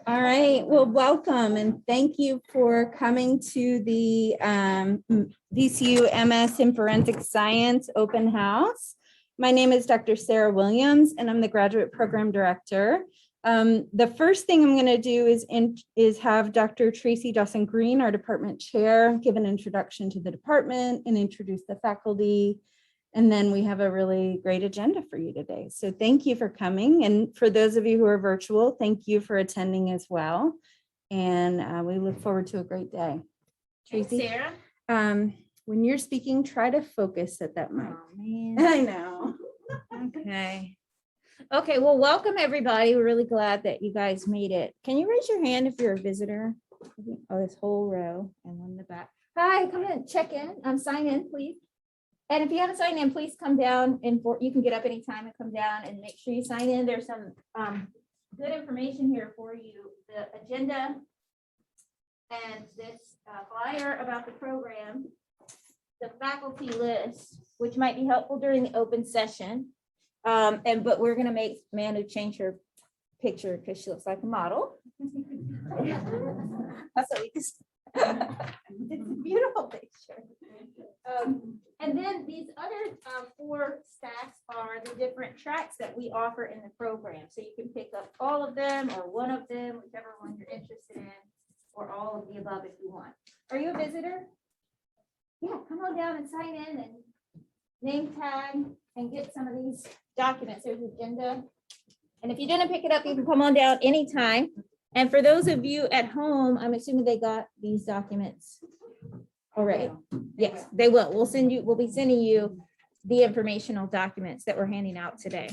All right, well, welcome and thank you for coming to the VCU MS in Forensic Science open house. My name is Dr. Sarah Williams and I'm the Graduate Program Director. The first thing I'm going to do is have Dr. Tracy Dawson-Green, our department chair, give an introduction to the department and introduce the faculty. And then we have a really great agenda for you today. So thank you for coming. And for those of you who are virtual, thank you for attending as well. And we look forward to a great day. Tracy, Sarah. When you're speaking, try to focus at that mic. Oh, man. I know. Okay, well, welcome everybody. We're really glad that you guys made it. Can you raise your hand if you're a visitor? Oh, this whole row and one in the back. Hi, come in, check in, sign in, please. And if you haven't signed in, please come down and you can get up anytime and come down and make sure you sign in. There's some good information here for you. The agenda and this flyer about the program, the faculty list, which might be helpful during the open session. But we're gonna make Manu change her picture because she looks like a model. So we just, it's a beautiful picture. And then these other 4 stacks are the different tracks that we offer in the program. So you can pick up all of them or one of them, whichever one you're interested in, or all of the above if you want. Are you a visitor? Yeah, come on down and sign in and name tag and get some of these documents. There's the agenda. And if you didn't pick it up, you can come on down anytime. And for those of you at home, I'm assuming they got these documents already. Yes, they will. We'll be sending you the informational documents that we're handing out today.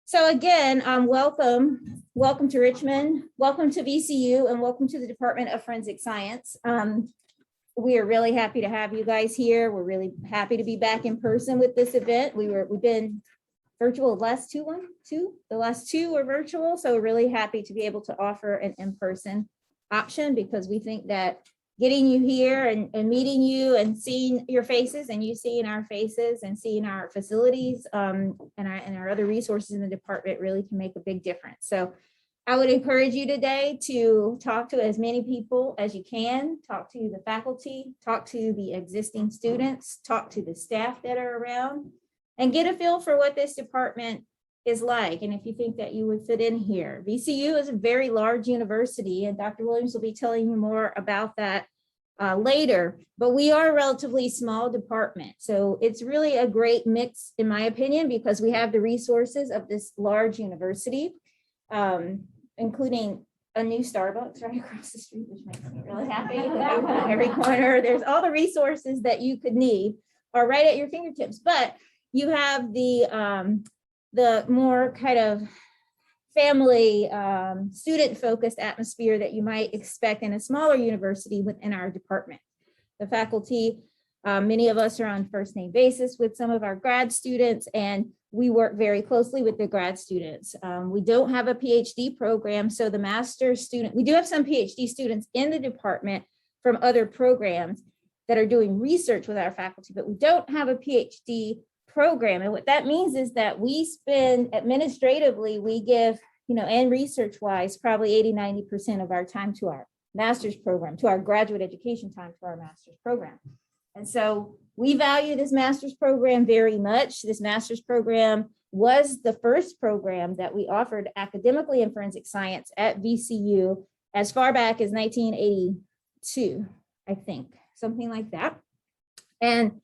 So again, welcome to Richmond, welcome to VCU, and welcome to the Department of Forensic Science. We are really happy to have you guys here. We're really happy to be back in person with this event. We've been virtual the last two were virtual. So we're really happy to be able to offer an in-person option because we think that getting you here and meeting you and seeing your faces and you seeing our faces and seeing our facilities and our other resources in the department really can make a big difference. So I would encourage you today to talk to as many people as you can, talk to the faculty, talk to the existing students, talk to the staff that are around, and get a feel for what this department is like. And if you think that you would fit in here. VCU is a very large university, and Dr. Williams will be telling you more about that later, but we are a relatively small department. So it's really a great mix, in my opinion, because we have the resources of this large university, including a new Starbucks right across the street, which makes me really happy. Every corner, there's all the resources that you could need are right at your fingertips, but you have the more kind of family, student-focused atmosphere that you might expect in a smaller university within our department. The faculty, many of us are on first name basis with some of our grad students, and we work very closely with the grad students. We don't have a PhD program, so the master's student, we do have some PhD students in the department from other programs that are doing research with our faculty, but we don't have a PhD program. And what that means is that we spend administratively, we give, and research-wise, probably 80–90% of our time to our master's program, to our graduate education time to our master's program. And so we value this master's program very much. This master's program was the first program that we offered academically in forensic science at VCU as far back as 1982, I think, something like that. And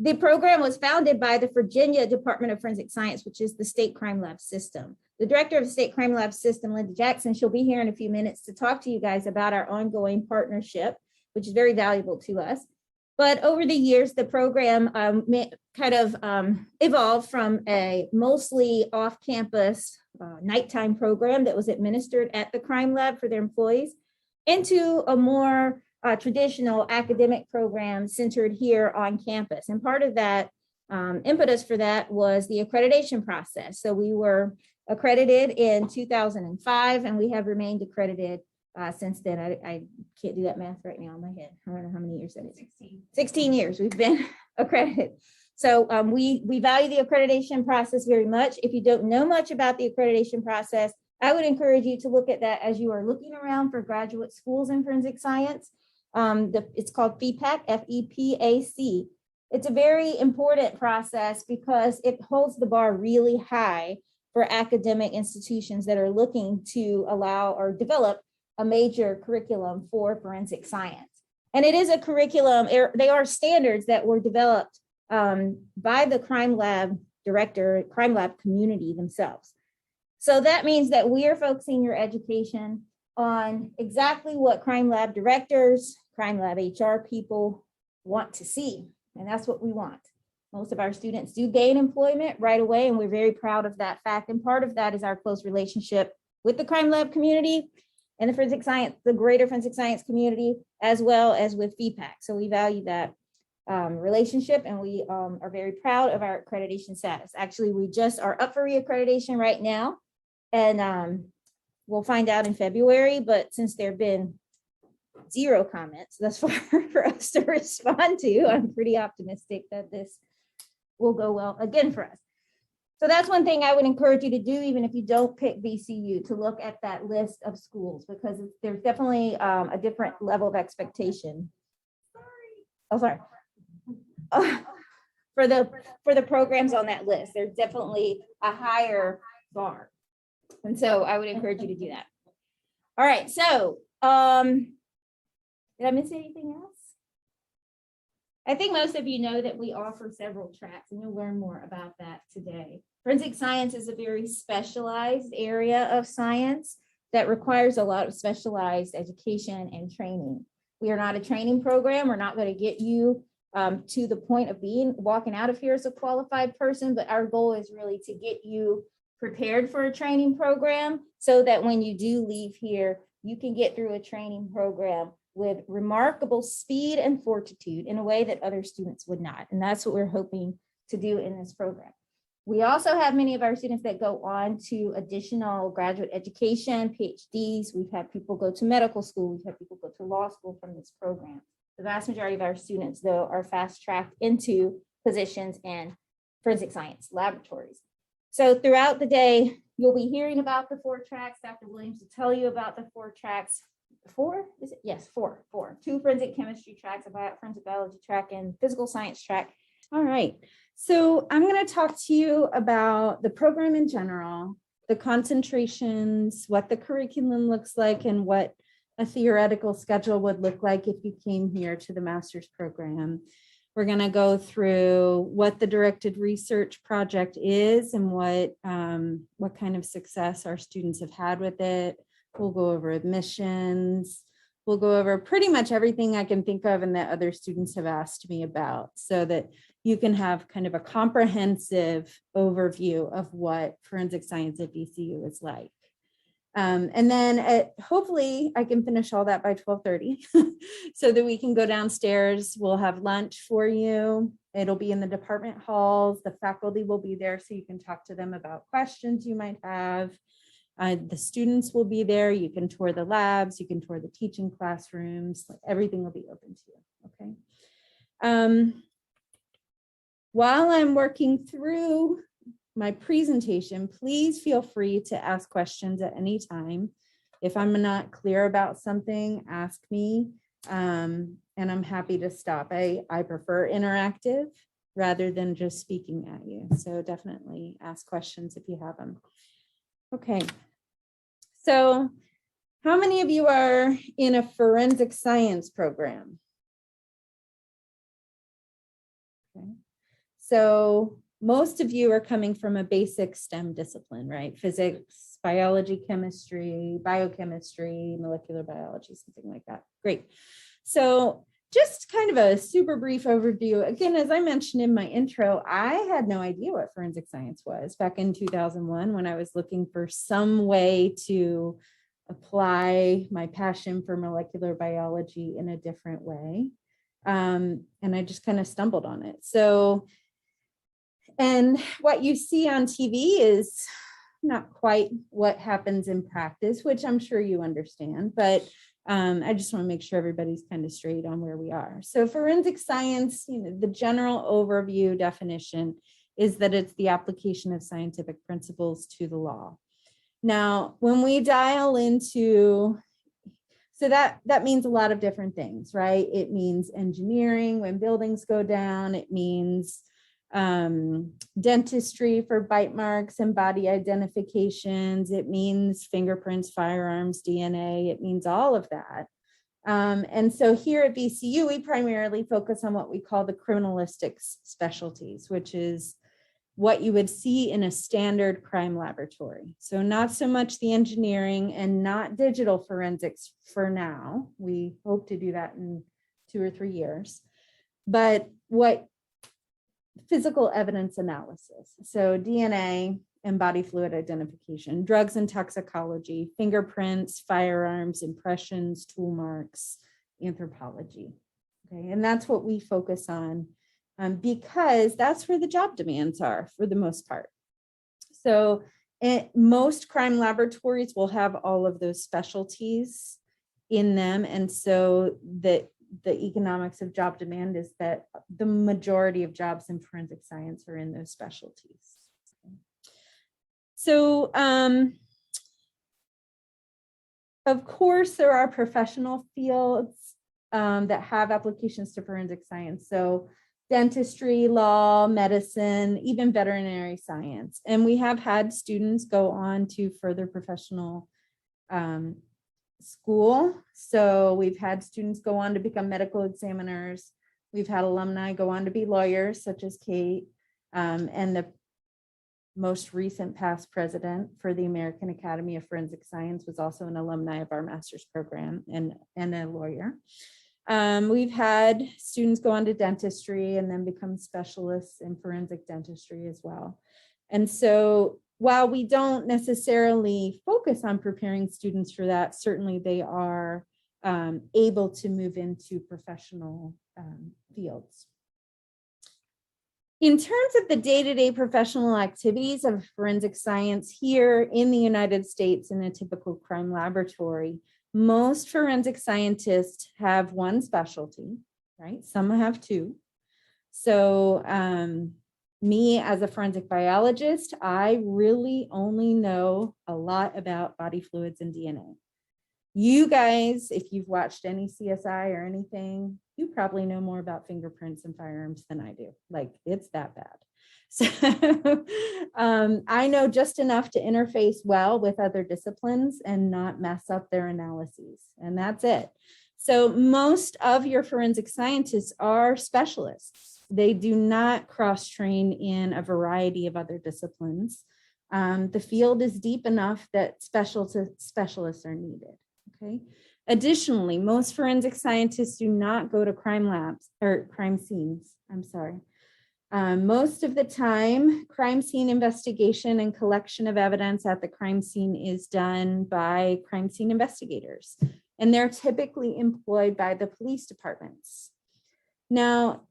the program was founded by the Virginia Department of Forensic Science, which is the state crime lab system. The director of the state crime lab system, Linda Jackson, she'll be here in a few minutes to talk to you guys about our ongoing partnership, which is very valuable to us. But over the years, the program evolved from a mostly off-campus nighttime program that was administered at the crime lab for their employees into a more traditional academic program centered here on campus. And part of that impetus for that was the accreditation process. So we were accredited in 2005, and we have remained accredited since then. I can't do that math right now in my head. I don't know how many years that is. 16 years we've been accredited. So we value the accreditation process very much. If you don't know much about the accreditation process, I would encourage you to look at that as you are looking around for graduate schools in forensic science. It's called FEPAC, F-E-P-A-C. It's a very important process because it holds the bar really high for academic institutions that are looking to allow or develop a major curriculum for forensic science. And it is a curriculum, they are standards that were developed by the crime lab director, crime lab community themselves. So that means that we are focusing your education on exactly what crime lab directors, crime lab HR people want to see. And that's what we want. Most of our students do gain employment right away, and we're very proud of that fact. And part of that is our close relationship with the crime lab community and the forensic science, the greater forensic science community, as well as with FEPAC. So we value that relationship, and we are very proud of our accreditation status. Actually, we just are up for reaccreditation right now, and we'll find out in February, but since there have been 0 comments thus far for us to respond to, I'm pretty optimistic that this will go well again for us. So that's one thing I would encourage you to do, even if you don't pick VCU, to look at that list of schools, because there's definitely a different level of expectation. Sorry. For the programs on that list, there's definitely a higher bar. And so I would encourage you to do that. All right, so did I miss anything else? I think most of you know that we offer several tracks, and you'll learn more about that today. Forensic science is a very specialized area of science that requires a lot of specialized education and training. We are not a training program. We're not going to get you to the point of walking out of here as a qualified person, but our goal is really to get you prepared for a training program so that when you do leave here, you can get through a training program with remarkable speed and fortitude in a way that other students would not. And that's what we're hoping to do in this program. We also have many of our students that go on to additional graduate education, PhDs. We've had people go to medical school. We've had people go to law school from this program. The vast majority of our students, though, are fast-tracked into positions in forensic science laboratories. So throughout the day, you'll be hearing about the 4 tracks. Dr. Williams will tell you about the 4 tracks. 4? Is it? Yes, 4. 2 forensic chemistry tracks, a forensic biology track, and physical science track. All right. So I'm going to talk to you about the program in general, the concentrations, what the curriculum looks like, and what a theoretical schedule would look like if you came here to the master's program. We're going to go through what the Directed Research project is and what kind of success our students have had with it. We'll go over admissions. We'll go over pretty much everything I can think of and that other students have asked me about, so that you can have kind of a comprehensive overview of what forensic science at VCU is like. And then hopefully I can finish all that by 12:30 so that we can go downstairs. We'll have lunch for you. It'll be in the department halls. The faculty will be there so you can talk to them about questions you might have. The students will be there. You can tour the labs. You can tour the teaching classrooms. Everything will be open to you, okay? While I'm working through my presentation, please feel free to ask questions at any time. If I'm not clear about something, ask me, and I'm happy to stop. I prefer interactive rather than just speaking at you. So definitely ask questions if you have them. Okay. So how many of you are in a forensic science program? Okay. So most of you are coming from a basic STEM discipline, right? Physics, biology, chemistry, biochemistry, molecular biology, something like that. Great. So just kind of a super brief overview. Again, as I mentioned in my intro, I had no idea what forensic science was back in 2001 when I was looking for some way to apply my passion for molecular biology in a different way. And I just kind of stumbled on it. So, and what you see on TV is not quite what happens in practice, which I'm sure you understand, but I just want to make sure everybody's kind of straight on where we are. So forensic science, the general overview definition is that it's the application of scientific principles to the law. Now, when we dial into, so that means a lot of different things, right? It means engineering when buildings go down. It means dentistry for bite marks and body identifications. It means fingerprints, firearms, DNA. It means all of that. And so here at VCU, we primarily focus on what we call the criminalistics specialties, which is what you would see in a standard crime laboratory. So not so much the engineering and not digital forensics for now. We hope to do that in 2 or 3 years. But what physical evidence analysis, so DNA and body fluid identification, drugs and toxicology, fingerprints, firearms, impressions, tool marks, anthropology. Okay, and that's what we focus on because that's where the job demands are for the most part. So most crime laboratories will have all of those specialties in them. And so the economics of job demand is that the majority of jobs in forensic science are in those specialties. So, of course, there are professional fields that have applications to forensic science. So dentistry, law, medicine, even veterinary science. And we have had students go on to further professional school. So we've had students go on to become medical examiners. We've had alumni go on to be lawyers, such as Kate, and the most recent past president for the American Academy of Forensic Science was also an alumni of our master's program and a lawyer. We've had students go on to dentistry and then become specialists in forensic dentistry as well. And so while we don't necessarily focus on preparing students for that, certainly they are able to move into professional fields. In terms of the day-to-day professional activities of forensic science here in the United States in a typical crime laboratory, most forensic scientists have one specialty, right? Some have two. So me as a forensic biologist, I really only know a lot about body fluids and DNA. You guys, if you've watched any CSI or anything, you probably know more about fingerprints and firearms than I do. Like, it's that bad. So I know just enough to interface well with other disciplines and not mess up their analyses. And that's it. So most of your forensic scientists are specialists. They do not cross-train in a variety of other disciplines. The field is deep enough that specialists are needed. Okay. Additionally, most forensic scientists do not go to crime labs or crime scenes. I'm sorry. Most of the time, crime scene investigation and collection of evidence at the crime scene is done by crime scene investigators, and they're typically employed by the police departments. Now,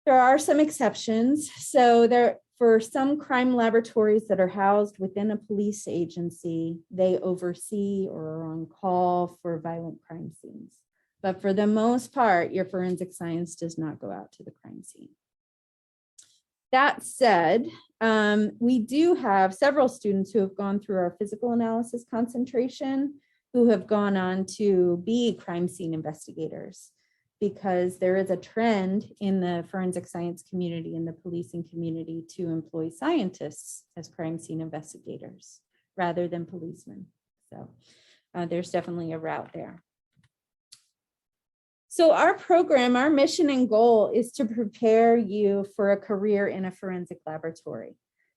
there are some exceptions. So for some crime laboratories that are housed within a police agency, they oversee or are on call for violent crime scenes. But for the most part, your forensic science does not go out to the crime scene. That said, we do have several students who have gone through our physical analysis concentration who have gone on to be crime scene investigators, because there is a trend in the forensic science community and the policing community to employ scientists as crime scene investigators rather than policemen. So there's definitely a route there. So our program, our mission and goal is to prepare you for a career in a forensic laboratory.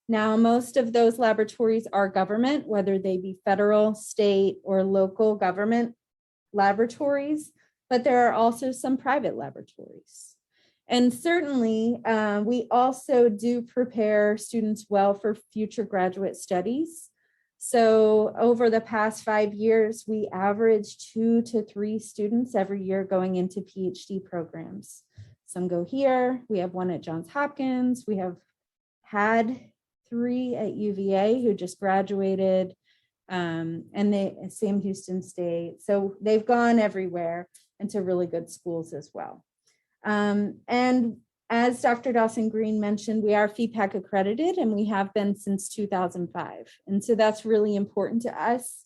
Now, most of those laboratories are government, whether they be federal, state, or local government laboratories, but there are also some private laboratories. And certainly, we also do prepare students well for future graduate studies. So over the past 5 years, we average 2 to 3 students every year going into PhD programs. Some go here. We have one at Johns Hopkins. We have had 3 at UVA who just graduated, and Sam Houston State. So they've gone everywhere into really good schools as well. And As Dr. Dawson Green mentioned, we are FEPAC accredited and we have been since 2005. And so that's really important to us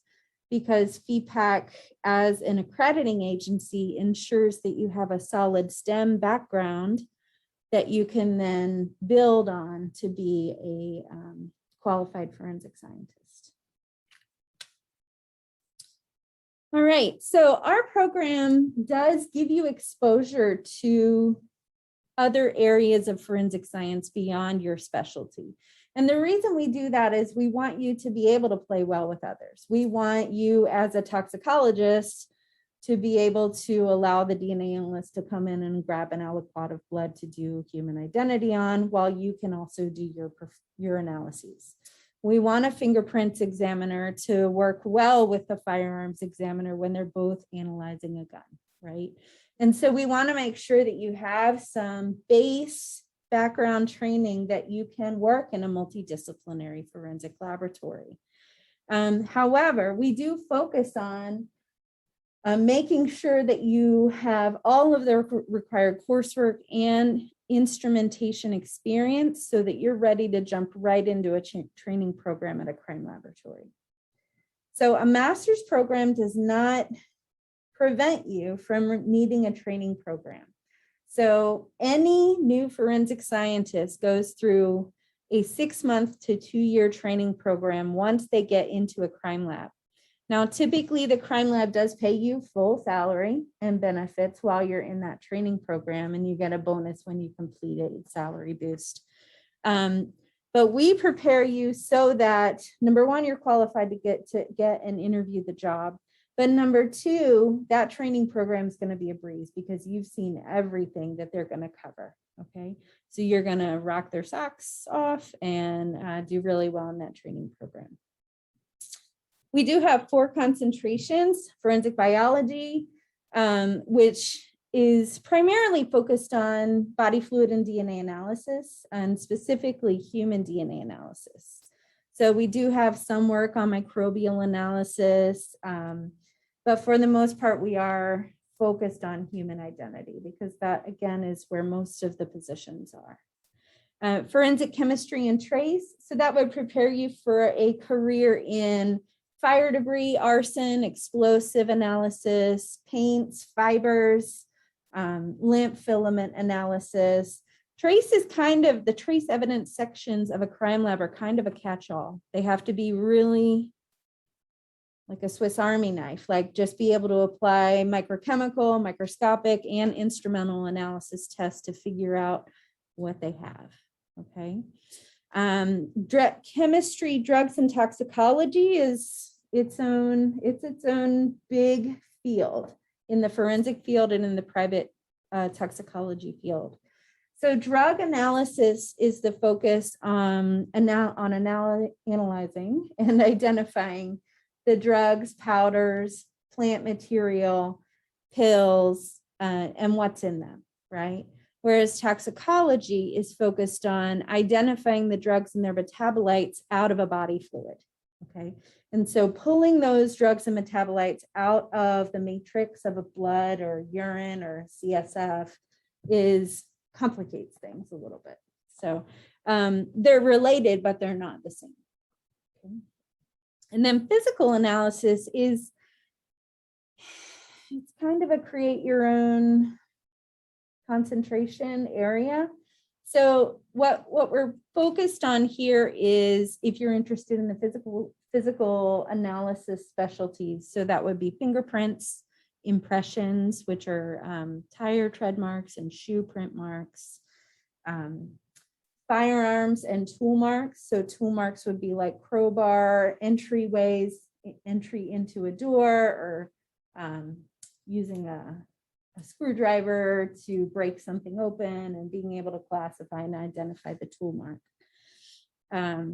because FEPAC as an accrediting agency ensures that you have a solid STEM background that you can then build on to be a qualified forensic scientist. All right, so our program does give you exposure to other areas of forensic science beyond your specialty. And the reason we do that is we want you to be able to play well with others. We want you as a toxicologist to be able to allow the DNA analyst to come in and grab an aliquot of blood to do human identity on, while you can also do your analyses. We want a fingerprints examiner to work well with the firearms examiner when they're both analyzing a gun, right? And so we want to make sure that you have some base background training that you can work in a multidisciplinary forensic laboratory. However, we do focus on making sure that you have all of the required coursework and instrumentation experience so that you're ready to jump right into a training program at a crime laboratory. So a master's program does not prevent you from needing a training program. So any new forensic scientist goes through a 6-month to 2-year training program once they get into a crime lab. Now, typically the crime lab does pay you full salary and benefits while you're in that training program, and you get a bonus when you complete it, salary boost. But we prepare you so that, number one, you're qualified to get and interview the job. But number two, that training program is going to be a breeze because you've seen everything that they're going to cover. Okay, so you're going to rock their socks off and do really well in that training program. We do have 4 concentrations: forensic biology, which is primarily focused on body fluid and DNA analysis, and specifically human DNA analysis. So we do have some work on microbial analysis, but for the most part, we are focused on human identity because that, again, is where most of the positions are. Forensic chemistry and trace, so that would prepare you for a career in fire debris, arson, explosive analysis, paints, fibers, lint filament analysis. Trace is kind of, the trace evidence sections of a crime lab are kind of a catch-all. They have to be really like a Swiss Army knife, like just be able to apply microchemical, microscopic, and instrumental analysis tests to figure out what they have, okay? Chemistry, drugs, and toxicology is its own big field in the forensic field and in the private toxicology field. So drug analysis is the focus on analyzing and identifying the drugs, powders, plant material, pills, and what's in them, right? Whereas toxicology is focused on identifying the drugs and their metabolites out of a body fluid, okay? And so pulling those drugs and metabolites out of the matrix of a blood or urine or CSF complicates things a little bit. So they're related, but they're not the same. Okay. And then physical analysis it's kind of a create your own concentration area. So what we're focused on here is, if you're interested in the physical analysis specialties, so that would be fingerprints, impressions, which are tire tread marks and shoe print marks, firearms and tool marks. So tool marks would be like crowbar, entryways, entry into a door, or using a screwdriver to break something open, and being able to classify and identify the tool mark.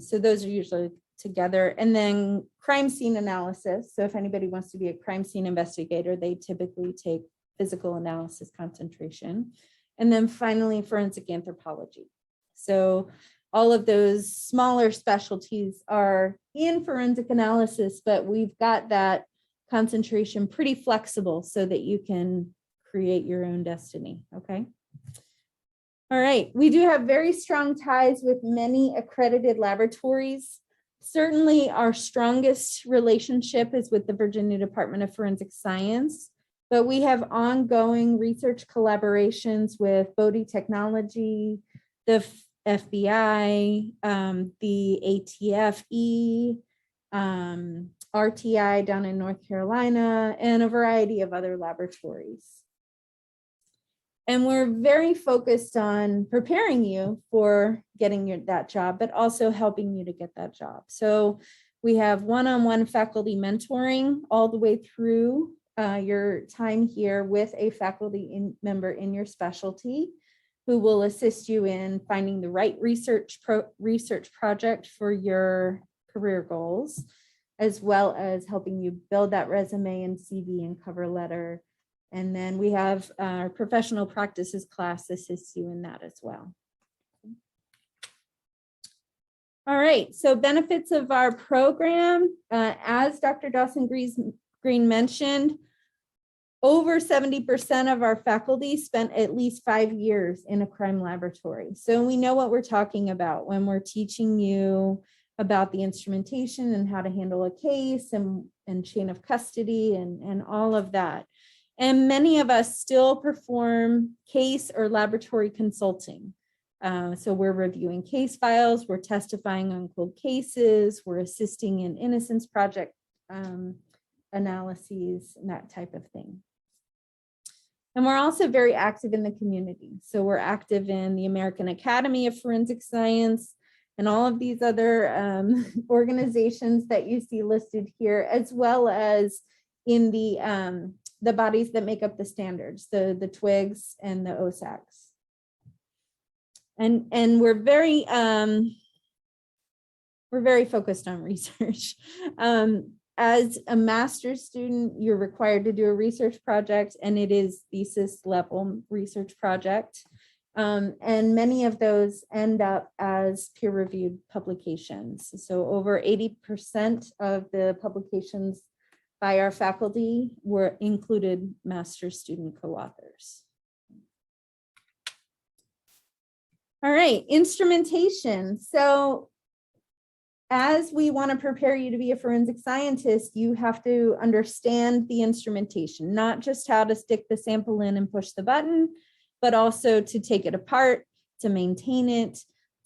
So those are usually together. And then crime scene analysis. So if anybody wants to be a crime scene investigator, they typically take physical analysis concentration. And then finally, forensic anthropology. So all of those smaller specialties are in forensic analysis, but we've got that concentration pretty flexible so that you can create your own destiny, okay? All right, we do have very strong ties with many accredited laboratories. Certainly our strongest relationship is with the Virginia Department of Forensic Science, but we have ongoing research collaborations with Bodie Technology, the FBI, the ATFE, RTI down in North Carolina, and a variety of other laboratories. And we're very focused on preparing you for getting that job, but also helping you to get that job. So we have one-on-one faculty mentoring all the way through your time here with a faculty member in your specialty who will assist you in finding the right research project for your career goals, as well as helping you build that resume and CV and cover letter. And then we have our professional practices class assists you in that as well. All right, so benefits of our program, as Dr. Dawson-Green mentioned, over 70% of our faculty spent at least 5 years in a crime laboratory. So we know what we're talking about when we're teaching you about the instrumentation and how to handle a case and chain of custody and all of that. And many of us still perform case or laboratory consulting. So we're reviewing case files, we're testifying on cold cases, we're assisting in innocence project analyses and that type of thing. And we're also very active in the community. So we're active in the American Academy of Forensic Science and all of these other organizations that you see listed here, as well as in the bodies that make up the standards, the TWIGs and the OSACs. And we're very focused on research. As a master's student, you're required to do a research project, and it is thesis level research project. And many of those end up as peer-reviewed publications. So over 80% of the publications by our faculty were included master's student co-authors. All right, instrumentation. So as we want to prepare you to be a forensic scientist, you have to understand the instrumentation, not just how to stick the sample in and push the button, but also to take it apart, to maintain it,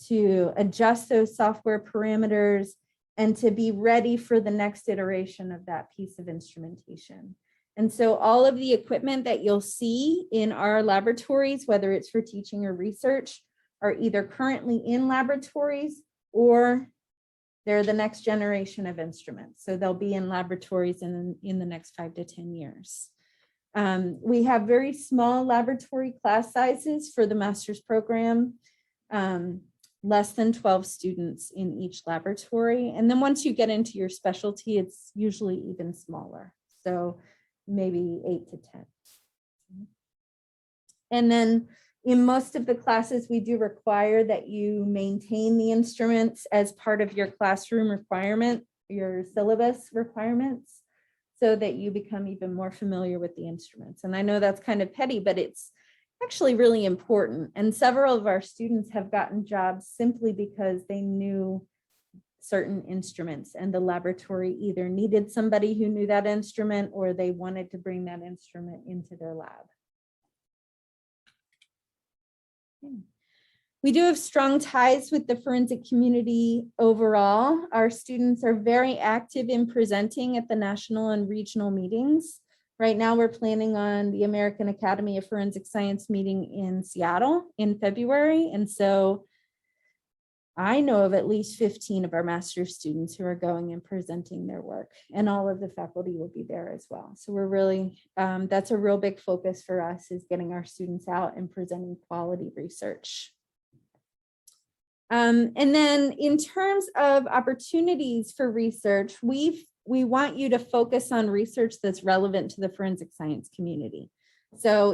to adjust those software parameters, and to be ready for the next iteration of that piece of instrumentation. And so all of the equipment that you'll see in our laboratories, whether it's for teaching or research, are either currently in laboratories or they're the next generation of instruments. So they'll be in laboratories in the next 5 to 10 years. We have very small laboratory class sizes for the master's program, less than 12 students in each laboratory. And then once you get into your specialty, it's usually even smaller. So maybe 8 to 10. And then in most of the classes, we do require that you maintain the instruments as part of your classroom requirement, your syllabus requirements, so that you become even more familiar with the instruments. And I know that's kind of petty, but it's actually really important. And several of our students have gotten jobs simply because they knew certain instruments, and the laboratory either needed somebody who knew that instrument or they wanted to bring that instrument into their lab. We do have strong ties with the forensic community overall. Our students are very active in presenting at the national and regional meetings. Right now, we're planning on the American Academy of Forensic Science meeting in Seattle in February. And so I know of at least 15 of our master's students who are going and presenting their work, and all of the faculty will be there as well. So we're really, that's a real big focus for us, is getting our students out and presenting quality research. And then in terms of opportunities for research, we want you to focus on research that's relevant to the forensic science community. So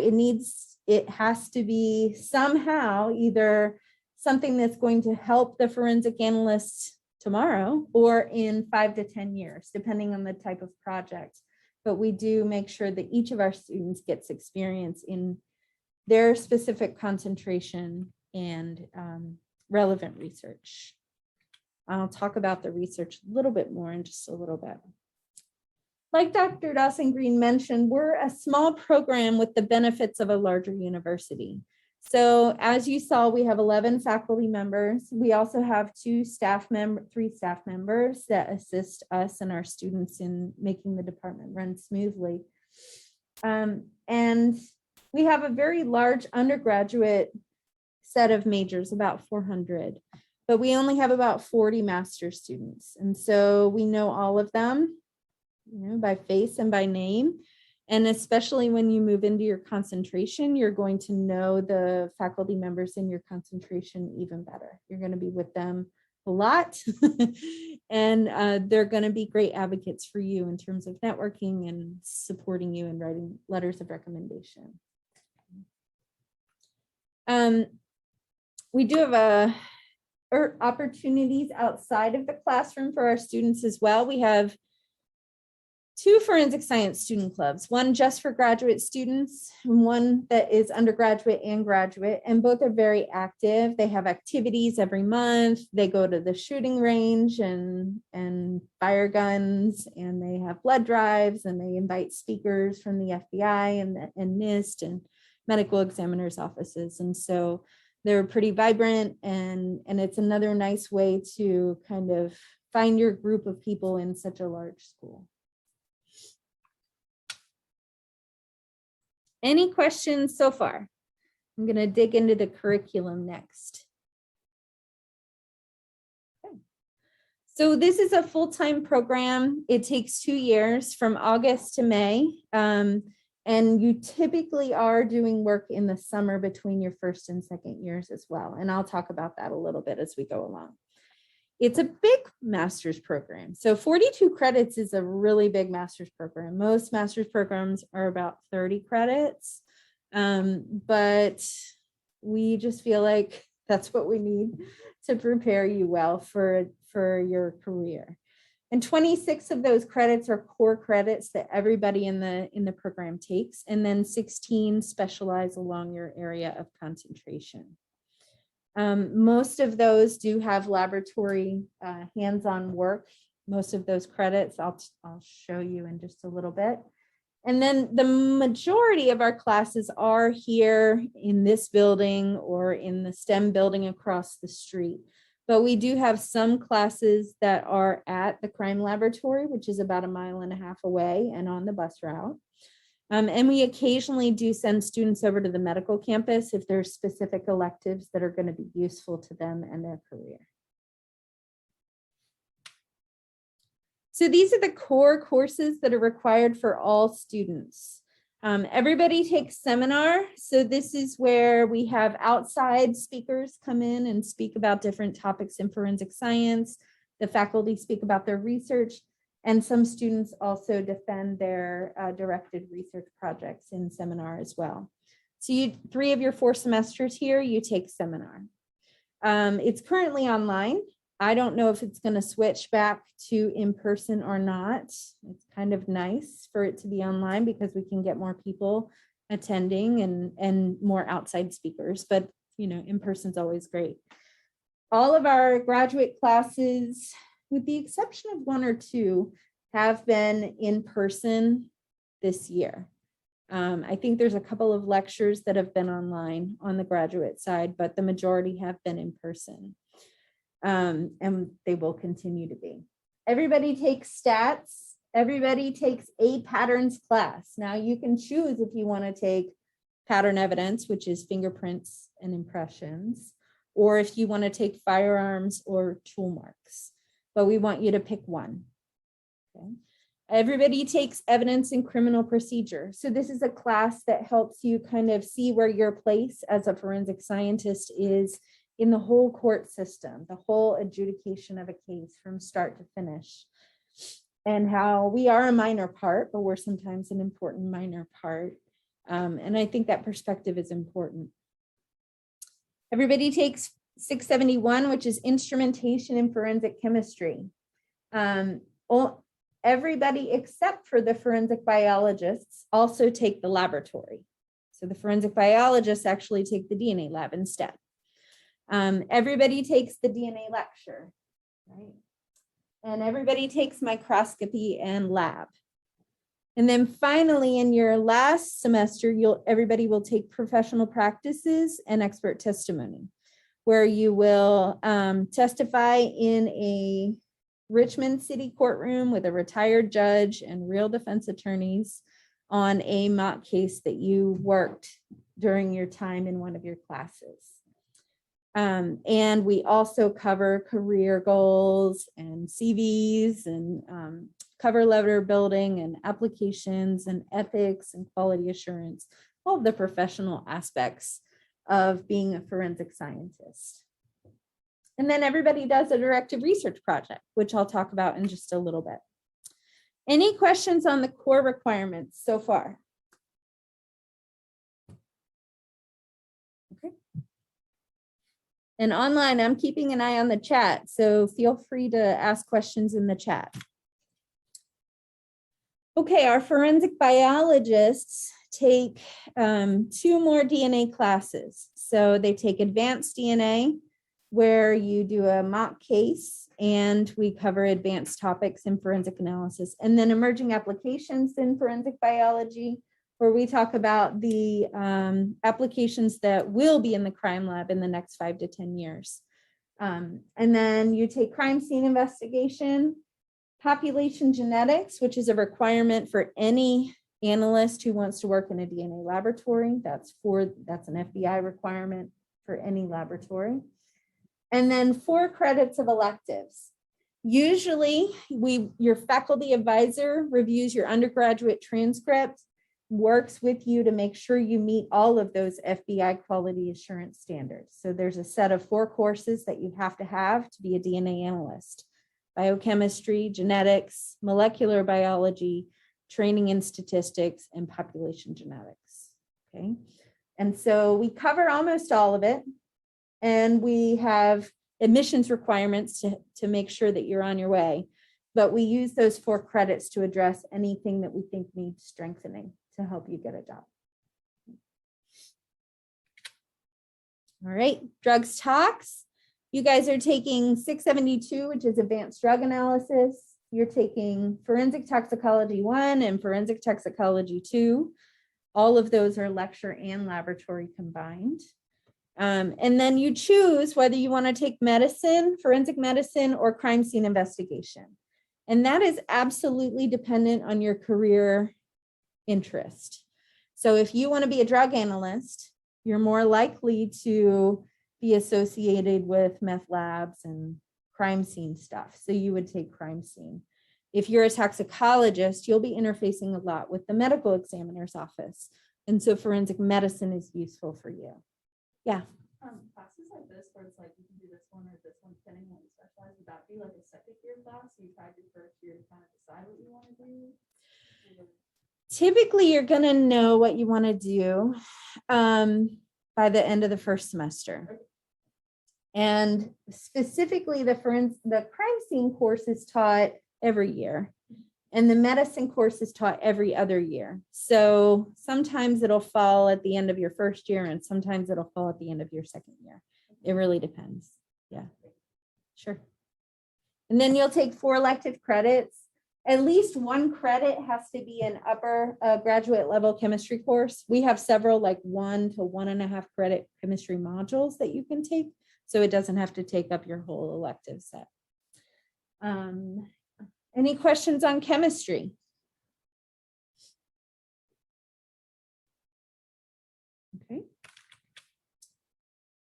it has to be somehow either something that's going to help the forensic analysts tomorrow or in 5 to 10 years, depending on the type of project. But we do make sure that each of our students gets experience in their specific concentration and relevant research. I'll talk about the research a little bit more in just a little bit. Like Dr. Dawson Green mentioned, we're a small program with the benefits of a larger university. So as you saw, we have 11 faculty members. We also have three staff members that assist us and our students in making the department run smoothly. And we have a very large undergraduate set of majors, about 400, but we only have about 40 master's students. And so we know all of them, by face and by name. And especially when you move into your concentration, you're going to know the faculty members in your concentration even better. You're going to be with them a lot and they're going to be great advocates for you in terms of networking and supporting you and writing letters of recommendation. We do have opportunities outside of the classroom for our students as well. We have 2 forensic science student clubs, one just for graduate students and one that is undergraduate and graduate, and both are very active. They have activities every month. They go to the shooting range and fire guns, and they have blood drives, and they invite speakers from the FBI and NIST and medical examiners' offices. And so they're pretty vibrant, and it's another nice way to kind of find your group of people in such a large school. Any questions so far? I'm going to dig into the curriculum next. Okay. So this is a full-time program. It takes 2 years from August to May. And you typically are doing work in the summer between your first and second years as well. And I'll talk about that a little bit as we go along. It's a big master's program. So 42 credits is a really big master's program. Most master's programs are about 30 credits, but we just feel like that's what we need to prepare you well for your career. And 26 of those credits are core credits that everybody in the program takes, and then 16 specialize along your area of concentration. Most of those do have laboratory hands-on work. Most of those credits I'll show you in just a little bit. And then the majority of our classes are here in this building or in the STEM building across the street. But we do have some classes that are at the crime laboratory, which is about 1.5 miles away and on the bus route. And we occasionally do send students over to the medical campus if there's specific electives that are going to be useful to them and their career. So these are the core courses that are required for all students. Everybody takes seminar. So this is where we have outside speakers come in and speak about different topics in forensic science. The faculty speak about their research. And some students also defend their directed research projects in seminar as well. So 3 of your 4 semesters here, you take seminar. It's currently online. I don't know if it's going to switch back to in-person or not. It's kind of nice for it to be online because we can get more people attending and more outside speakers, but in-person is always great. All of our graduate classes, with the exception of 1 or 2, have been in person this year. I think there's a couple of lectures that have been online on the graduate side, but the majority have been in person. And they will continue to be. Everybody takes stats. Everybody takes a patterns class. Now you can choose if you want to take pattern evidence, which is fingerprints and impressions, or if you want to take firearms or tool marks. But we want you to pick one. Okay. Everybody takes evidence in criminal procedure. So this is a class that helps you kind of see where your place as a forensic scientist is in the whole court system, the whole adjudication of a case from start to finish, and how we are a minor part, but we're sometimes an important minor part. And I think that perspective is important. Everybody takes 671, which is instrumentation in forensic chemistry. Everybody except for the forensic biologists also take the laboratory. So the forensic biologists actually take the DNA lab instead. Everybody takes the DNA lecture, right? And everybody takes microscopy and lab. And then finally, in your last semester, everybody will take professional practices and expert testimony, where you will testify in a Richmond City courtroom with a retired judge and real defense attorneys on a mock case that you worked during your time in one of your classes. And we also cover career goals and CVs and cover letter building and applications and ethics and quality assurance, all of the professional aspects of being a forensic scientist. And then everybody does a directive research project, which I'll talk about in just a little bit. Any questions on the core requirements so far? Okay. And online, I'm keeping an eye on the chat, so feel free to ask questions in the chat. Okay, our forensic biologists take 2 more DNA classes. So they take advanced DNA, where you do a mock case and we cover advanced topics in forensic analysis, and then emerging applications in forensic biology, where we talk about the applications that will be in the crime lab in the next 5 to 10 years. And then you take crime scene investigation, population genetics, which is a requirement for any analyst who wants to work in a DNA laboratory. That's an FBI requirement for any laboratory. And then 4 credits of electives. Usually your faculty advisor reviews your undergraduate transcript, works with you to make sure you meet all of those FBI quality assurance standards. So there's a set of 4 courses that you have to be a DNA analyst: biochemistry, genetics, molecular biology, training in statistics, and population genetics. Okay. And so we cover almost all of it. And we have admissions requirements to make sure that you're on your way. But we use those 4 credits to address anything that we think needs strengthening to help you get a job. All right, drugs tox. You guys are taking 672, which is advanced drug analysis. You're taking forensic toxicology 1 and forensic toxicology 2. All of those are lecture and laboratory combined. And then you choose whether you want to take medicine, forensic medicine, or crime scene investigation. And that is absolutely dependent on your career interest. So if you want to be a drug analyst, you're more likely to be associated with meth labs and crime scene stuff. So you would take crime scene. If you're a toxicologist, you'll be interfacing a lot with the medical examiner's office. And so forensic medicine is useful for you. Yeah. Classes like this, where it's like you can do this one or this one, depending on what you specialize, would that be like a second year class? So you tried your first year to kind of decide what you want to do? Typically, you're going to know what you want to do by the end of the first semester. And specifically, the crime scene course is taught every year. And the medicine course is taught every other year. So sometimes it'll fall at the end of your first year and sometimes it'll fall at the end of your second year. It really depends. Yeah, sure. And then you'll take 4 elective credits. At least 1 credit has to be an upper graduate level chemistry course. We have several like 1 to 1.5 credit chemistry modules that you can take. So it doesn't have to take up your whole elective set. Any questions on chemistry? Okay.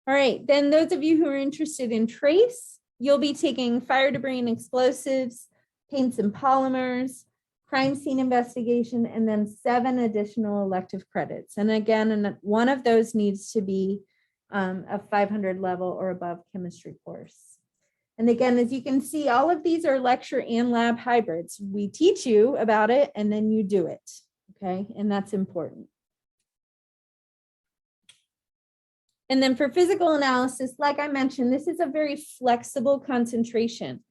All right, then those of you who are interested in trace, you'll be taking fire, debris, and explosives, paints and polymers, crime scene investigation, and then 7 additional elective credits. And again, one of those needs to be a 500 level or above chemistry course. And again, as you can see, all of these are lecture and lab hybrids. We teach you about it and then you do it, okay? And that's important. And then for physical analysis, like I mentioned, this is a very flexible concentration.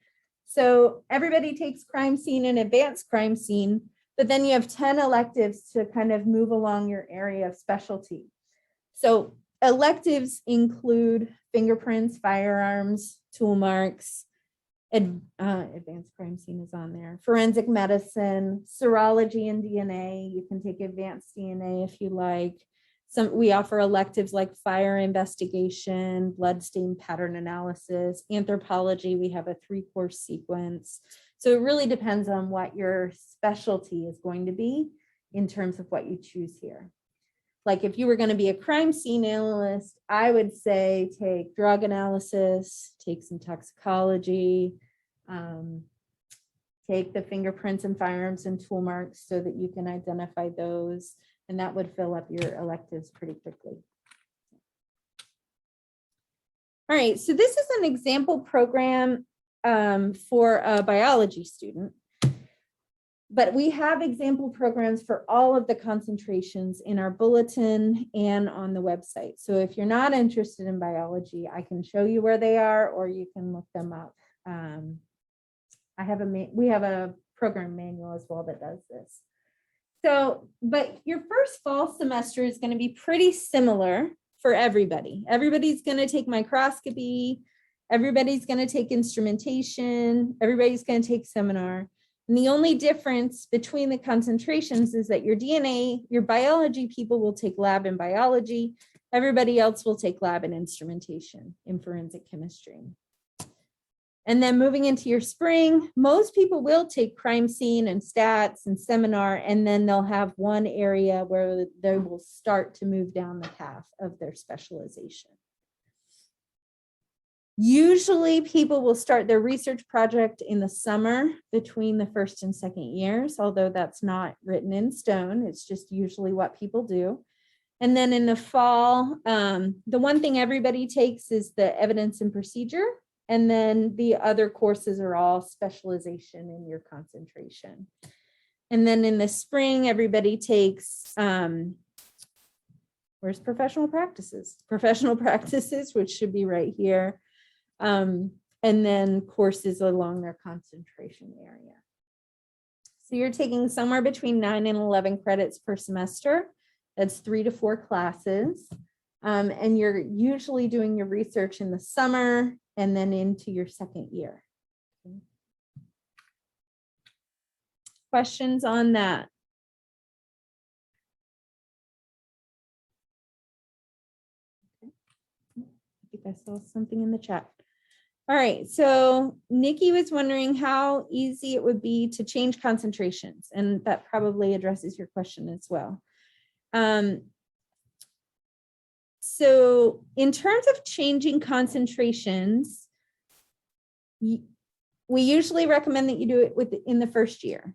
So everybody takes crime scene and advanced crime scene, but then you have 10 electives to kind of move along your area of specialty. So electives include fingerprints, firearms, tool marks, advanced crime scene is on there, forensic medicine, serology and DNA. You can take advanced DNA if you like. We offer electives like fire investigation, bloodstain pattern analysis, anthropology. We have a 3-course sequence. So it really depends on what your specialty is going to be in terms of what you choose here. Like if you were going to be a crime scene analyst, I would say take drug analysis, take some toxicology, take the fingerprints and firearms and tool marks so that you can identify those, and that would fill up your electives pretty quickly. All right, so this is an example program for a biology student. But we have example programs for all of the concentrations in our bulletin and on the website. So if you're not interested in biology, I can show you where they are, or you can look them up. We have a program manual as well that does this. So, but your first fall semester is going to be pretty similar for everybody. Everybody's going to take microscopy. Everybody's going to take instrumentation. Everybody's going to take seminar. And the only difference between the concentrations is that your DNA, your biology people will take lab in biology. Everybody else will take lab in instrumentation in forensic chemistry. And then moving into your spring, most people will take crime scene and stats and seminar, and then they'll have one area where they will start to move down the path of their specialization. Usually people will start their research project in the summer between the first and second years, although that's not written in stone. It's just usually what people do. And then in the fall, the one thing everybody takes is the evidence and procedure. And then the other courses are all specialization in your concentration. And then in the spring, everybody takes, where's professional practices? Professional practices, which should be right here. And then courses along their concentration area. So you're taking somewhere between 9 and 11 credits per semester. That's 3 to 4 classes. And you're usually doing your research in the summer and then into your second year. Okay. Questions on that? Okay. I think I saw something in the chat. All right, so Nikki was wondering how easy it would be to change concentrations, and that probably addresses your question as well. So in terms of changing concentrations, we usually recommend that you do it in the first year.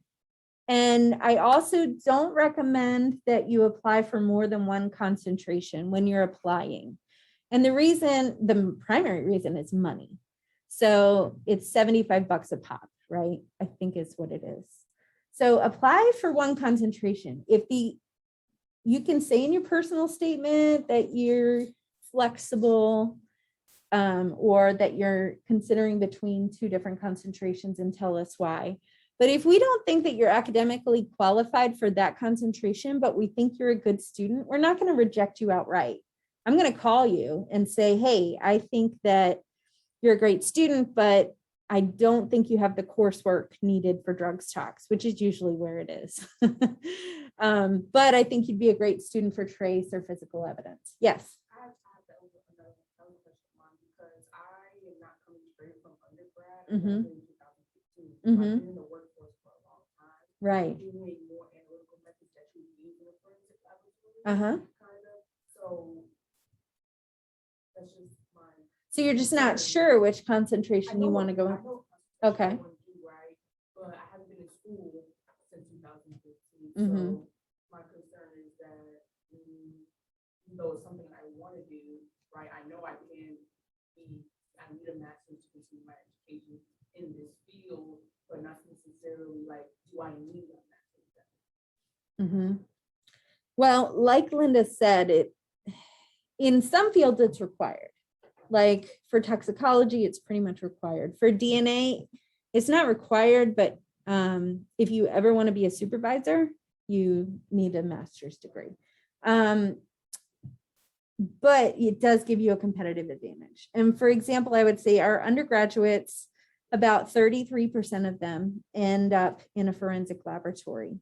And I also don't recommend that you apply for more than one concentration when you're applying. And the primary reason is money. So it's $75 a pop, right? I think is what it is. So apply for one concentration. You can say in your personal statement that you're flexible or that you're considering between 2 different concentrations and tell us why. But if we don't think that you're academically qualified for that concentration, but we think you're a good student, we're not going to reject you outright. I'm going to call you and say, hey, I think that you're a great student, but I don't think you have the coursework needed for drugs talks, which is usually where it is. But I think you'd be a great student for trace or physical evidence. Yes. I have another question, Mom, because I am not coming straight from undergrad. Mm-hmm. In 2015. Mm-hmm. I've been in the workforce for a long time. Right. Doing more analytical methods that you use in a forensic laboratory. Uh-huh. Kind of. So that's just my. So you're just not sure which concentration you want to go in? Okay. Right, but I haven't been in school since 2015. Mm-hmm. So my concern is that even though it's something I want to do, right? I know I need a master's to pursue my education in this field, but not necessarily like, do I need a master's? Mm-hmm. Well, like Linda said, in some fields it's required. Like for toxicology, it's pretty much required. For DNA, it's not required, but if you ever want to be a supervisor, you need a master's degree. but it does give you a competitive advantage. And for example, I would say our undergraduates, about 33% of them end up in a forensic laboratory.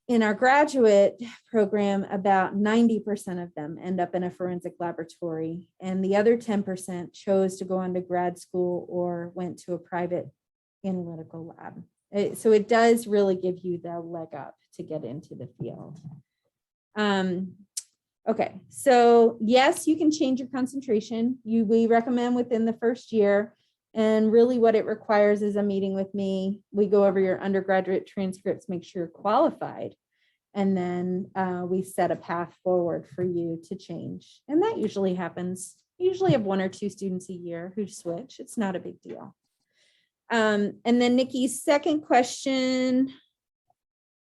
In our graduate program, about 90% of them end up in a forensic laboratory, and the other 10% chose to go on to grad school or went to a private analytical lab. So it does really give you the leg up to get into the field. Okay, so yes, you can change your concentration. We recommend within the first year, and really what it requires is a meeting with me. We go over your undergraduate transcripts, make sure you're qualified, and then we set a path forward for you to change. And that usually happens. You usually have 1 or 2 students a year who switch. It's not a big deal. And then Nikki's second question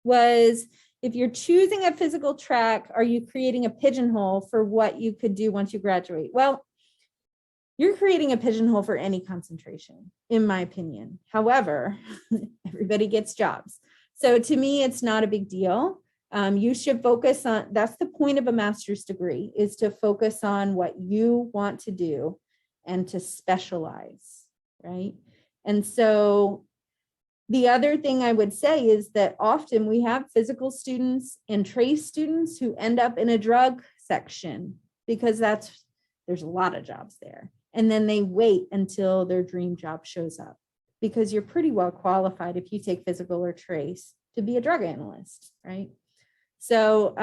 was, if you're choosing a physical track, are you creating a pigeonhole for what you could do once you graduate? Well, you're creating a pigeonhole for any concentration, in my opinion. However, everybody gets jobs. So to me, it's not a big deal. You should focus on, that's the point of a master's degree, is to focus on what you want to do and to specialize, right? And so the other thing I would say is that often we have physical students and trace students who end up in a drug section because there's a lot of jobs there. And then they wait until their dream job shows up, because you're pretty well qualified if you take physical or trace to be a drug analyst, right? So,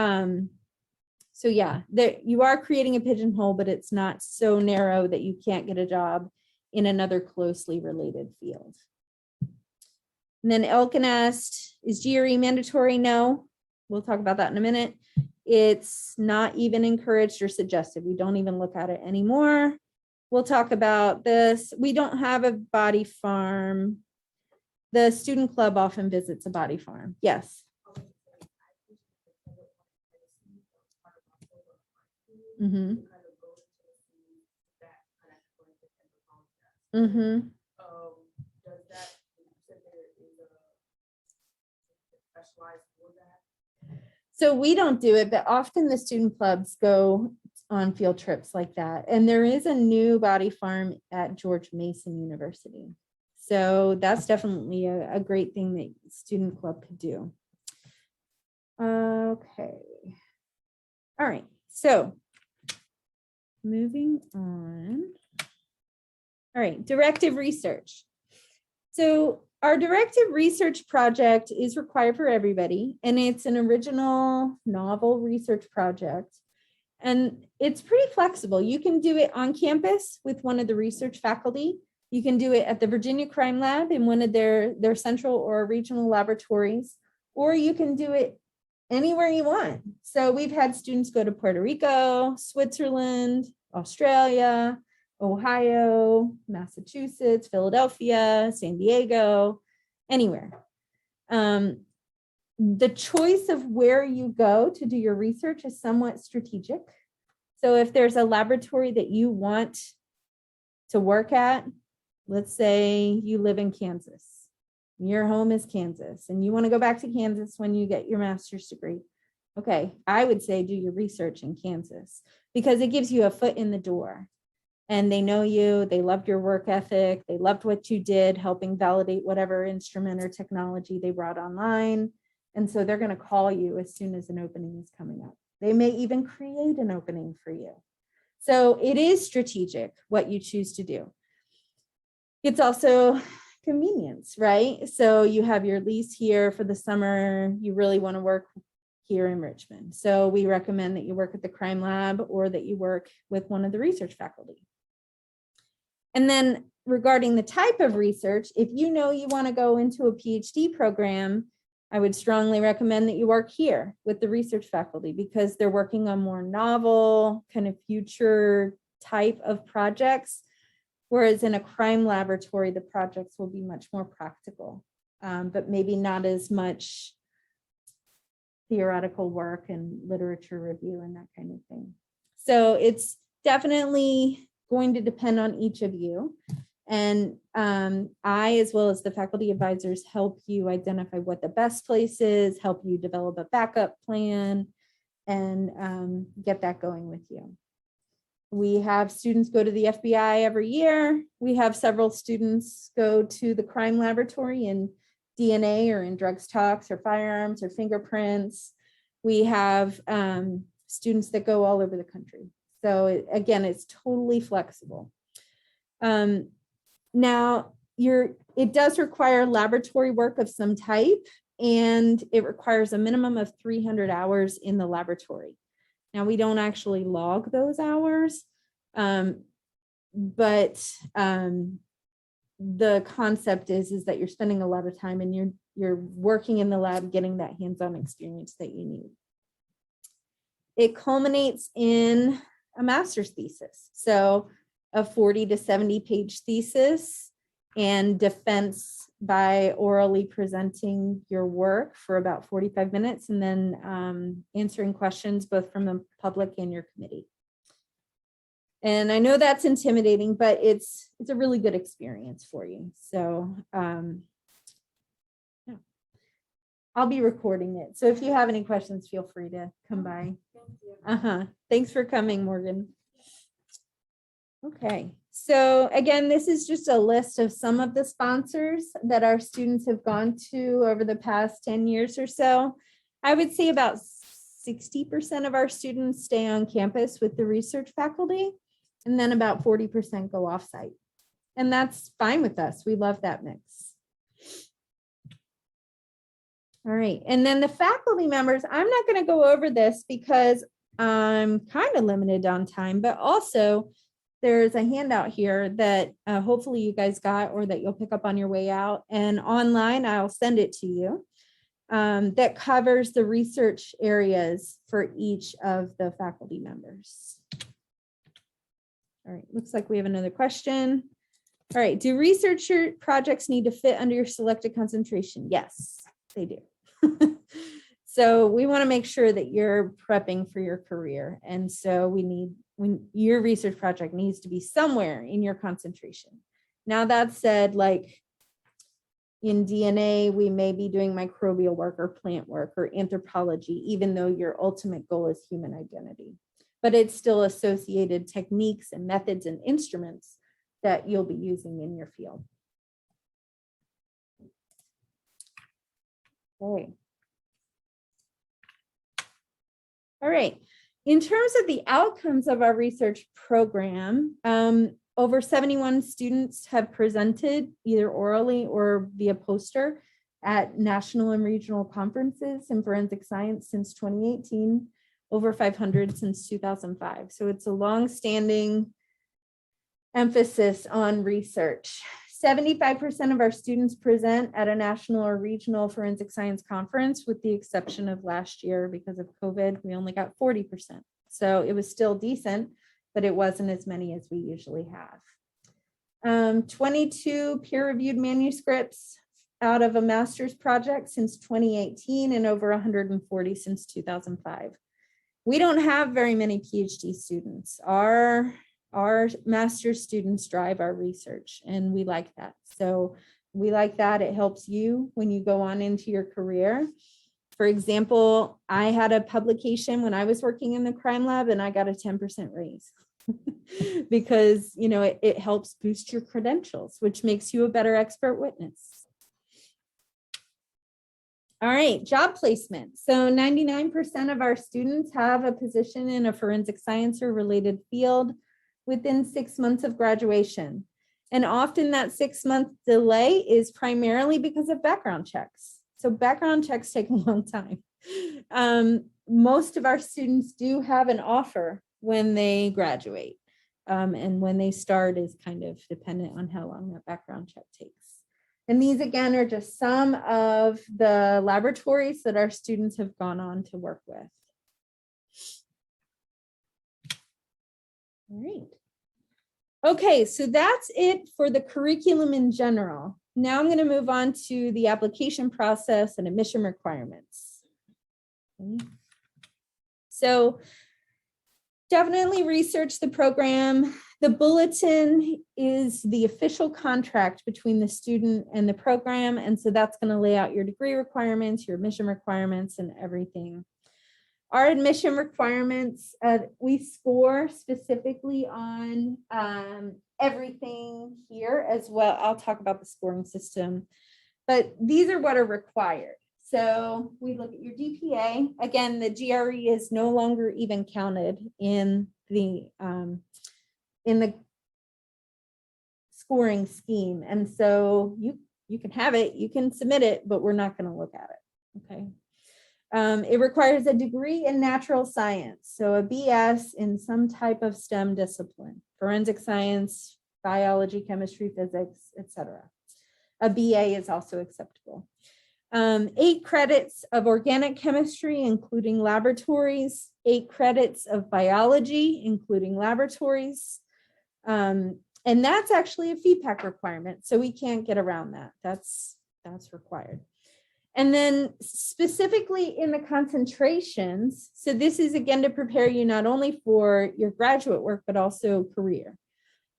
so yeah, you are creating a pigeonhole, but it's not so narrow that you can't get a job in another closely related field. And then Elkin asked, is GRE mandatory? No, we'll talk about that in a minute. It's not even encouraged or suggested. We don't even look at it anymore. We'll talk about this. We don't have a body farm. The student club often visits a body farm. Yes. Mm-hmm. Mm-hmm. Does that, you said there is a specialized for that? So we don't do it, but often the student clubs go on field trips like that. And there is a new body farm at George Mason University. So that's definitely a great thing that student club could do. Okay. All right. So moving on. All right, directive research. So our directive research project is required for everybody, and it's an original novel research project. And it's pretty flexible. You can do it on campus with one of the research faculty. You can do it at the Virginia Crime Lab in one of their central or regional laboratories, or you can do it anywhere you want. So we've had students go to Puerto Rico, Switzerland, Australia, Ohio, Massachusetts, Philadelphia, San Diego, anywhere. The choice of where you go to do your research is somewhat strategic. So if there's a laboratory that you want to work at, let's say you live in Kansas, your home is Kansas, and you want to go back to Kansas when you get your master's degree. Okay, I would say do your research in Kansas, because it gives you a foot in the door. And they know you, they loved your work ethic, they loved what you did, helping validate whatever instrument or technology they brought online. And so they're going to call you as soon as an opening is coming up. They may even create an opening for you. So it is strategic what you choose to do. It's also convenience, right? So you have your lease here for the summer, you really want to work here in Richmond. So we recommend that you work at the crime lab or that you work with one of the research faculty. And then regarding the type of research, if you know you want to go into a PhD program, I would strongly recommend that you work here with the research faculty, because they're working on more novel, kind of future type of projects. Whereas in a crime laboratory, the projects will be much more practical, but maybe not as much theoretical work and literature review and that kind of thing. So it's definitely going to depend on each of you. And I, as well as the faculty advisors, help you identify what the best place is, help you develop a backup plan, and get that going with you. We have students go to the FBI every year. We have several students go to the crime laboratory in DNA or in drugs talks or firearms or fingerprints. We have students that go all over the country. So again, it's totally flexible. Now, it does require laboratory work of some type, and it requires a minimum of 300 hours in the laboratory. Now, we don't actually log those hours, but the concept is that you're spending a lot of time and you're working in the lab, getting that hands-on experience that you need. It culminates in a master's thesis. So a 40 to 70 page thesis and defense by orally presenting your work for about 45 minutes and then answering questions both from the public and your committee. And I know that's intimidating, but it's a really good experience for you. So yeah. I'll be recording it. So if you have any questions, feel free to come by. Thanks for coming, Morgan. Okay, so again, this is just a list of some of the sponsors that our students have gone to over the past 10 years or so. I would say about 60% of our students stay on campus with the research faculty, and then about 40% go offsite. And that's fine with us. We love that mix. All right, and then the faculty members, I'm not going to go over this because I'm kind of limited on time, but also there's a handout here that hopefully you guys got or that you'll pick up on your way out, and online I'll send it to you, that covers the research areas for each of the faculty members. All right, looks like we have another question. All right, do researcher projects need to fit under your selected concentration? Yes, they do. So we want to make sure that you're prepping for your career. And so when your research project needs to be somewhere in your concentration. Now that said, like in DNA, we may be doing microbial work or plant work or anthropology, even though your ultimate goal is human identity. But it's still associated techniques and methods and instruments that you'll be using in your field. Okay. All right. In terms of the outcomes of our research program, over 71 students have presented either orally or via poster at national and regional conferences in forensic science since 2018, over 500 since 2005. So it's a long-standing emphasis on research. 75% of our students present at a national or regional forensic science conference, with the exception of last year because of COVID, we only got 40%. So it was still decent, but it wasn't as many as we usually have. 22 peer-reviewed manuscripts out of a master's project since 2018 and over 140 since 2005. We don't have very many PhD students. Our master's students drive our research, and we like that. So we like that. It helps you when you go on into your career. For example, I had a publication when I was working in the crime lab, and I got a 10% raise because, you know, it helps boost your credentials, which makes you a better expert witness. All right, job placement. So 99% of our students have a position in a forensic science or related field within 6 months of graduation. And often that 6-month delay is primarily because of background checks. So background checks take a long time. Most of our students do have an offer when they graduate. And when they start is kind of dependent on how long that background check takes. And these again are just some of the laboratories that our students have gone on to work with. All right. Okay, so that's it for the curriculum in general. Now I'm going to move on to the application process and admission requirements. Okay. So definitely research the program. The bulletin is the official contract between the student and the program. And so that's going to lay out your degree requirements, your admission requirements, and everything. Our admission requirements, we score specifically on everything here as well. I'll talk about the scoring system, but these are what are required. So we look at your GPA. Again, the GRE is no longer even counted in the scoring scheme. And so you can have it, you can submit it, but we're not going to look at it. Okay. It requires a degree in natural science, so a BS in some type of STEM discipline, forensic science, biology, chemistry, physics, etc. A BA is also acceptable. 8 credits of organic chemistry, including laboratories, 8 credits of biology, including laboratories. And that's actually a FEPAC requirement, so we can't get around that. That's required. And then specifically in the concentrations, so this is again to prepare you not only for your graduate work, but also career.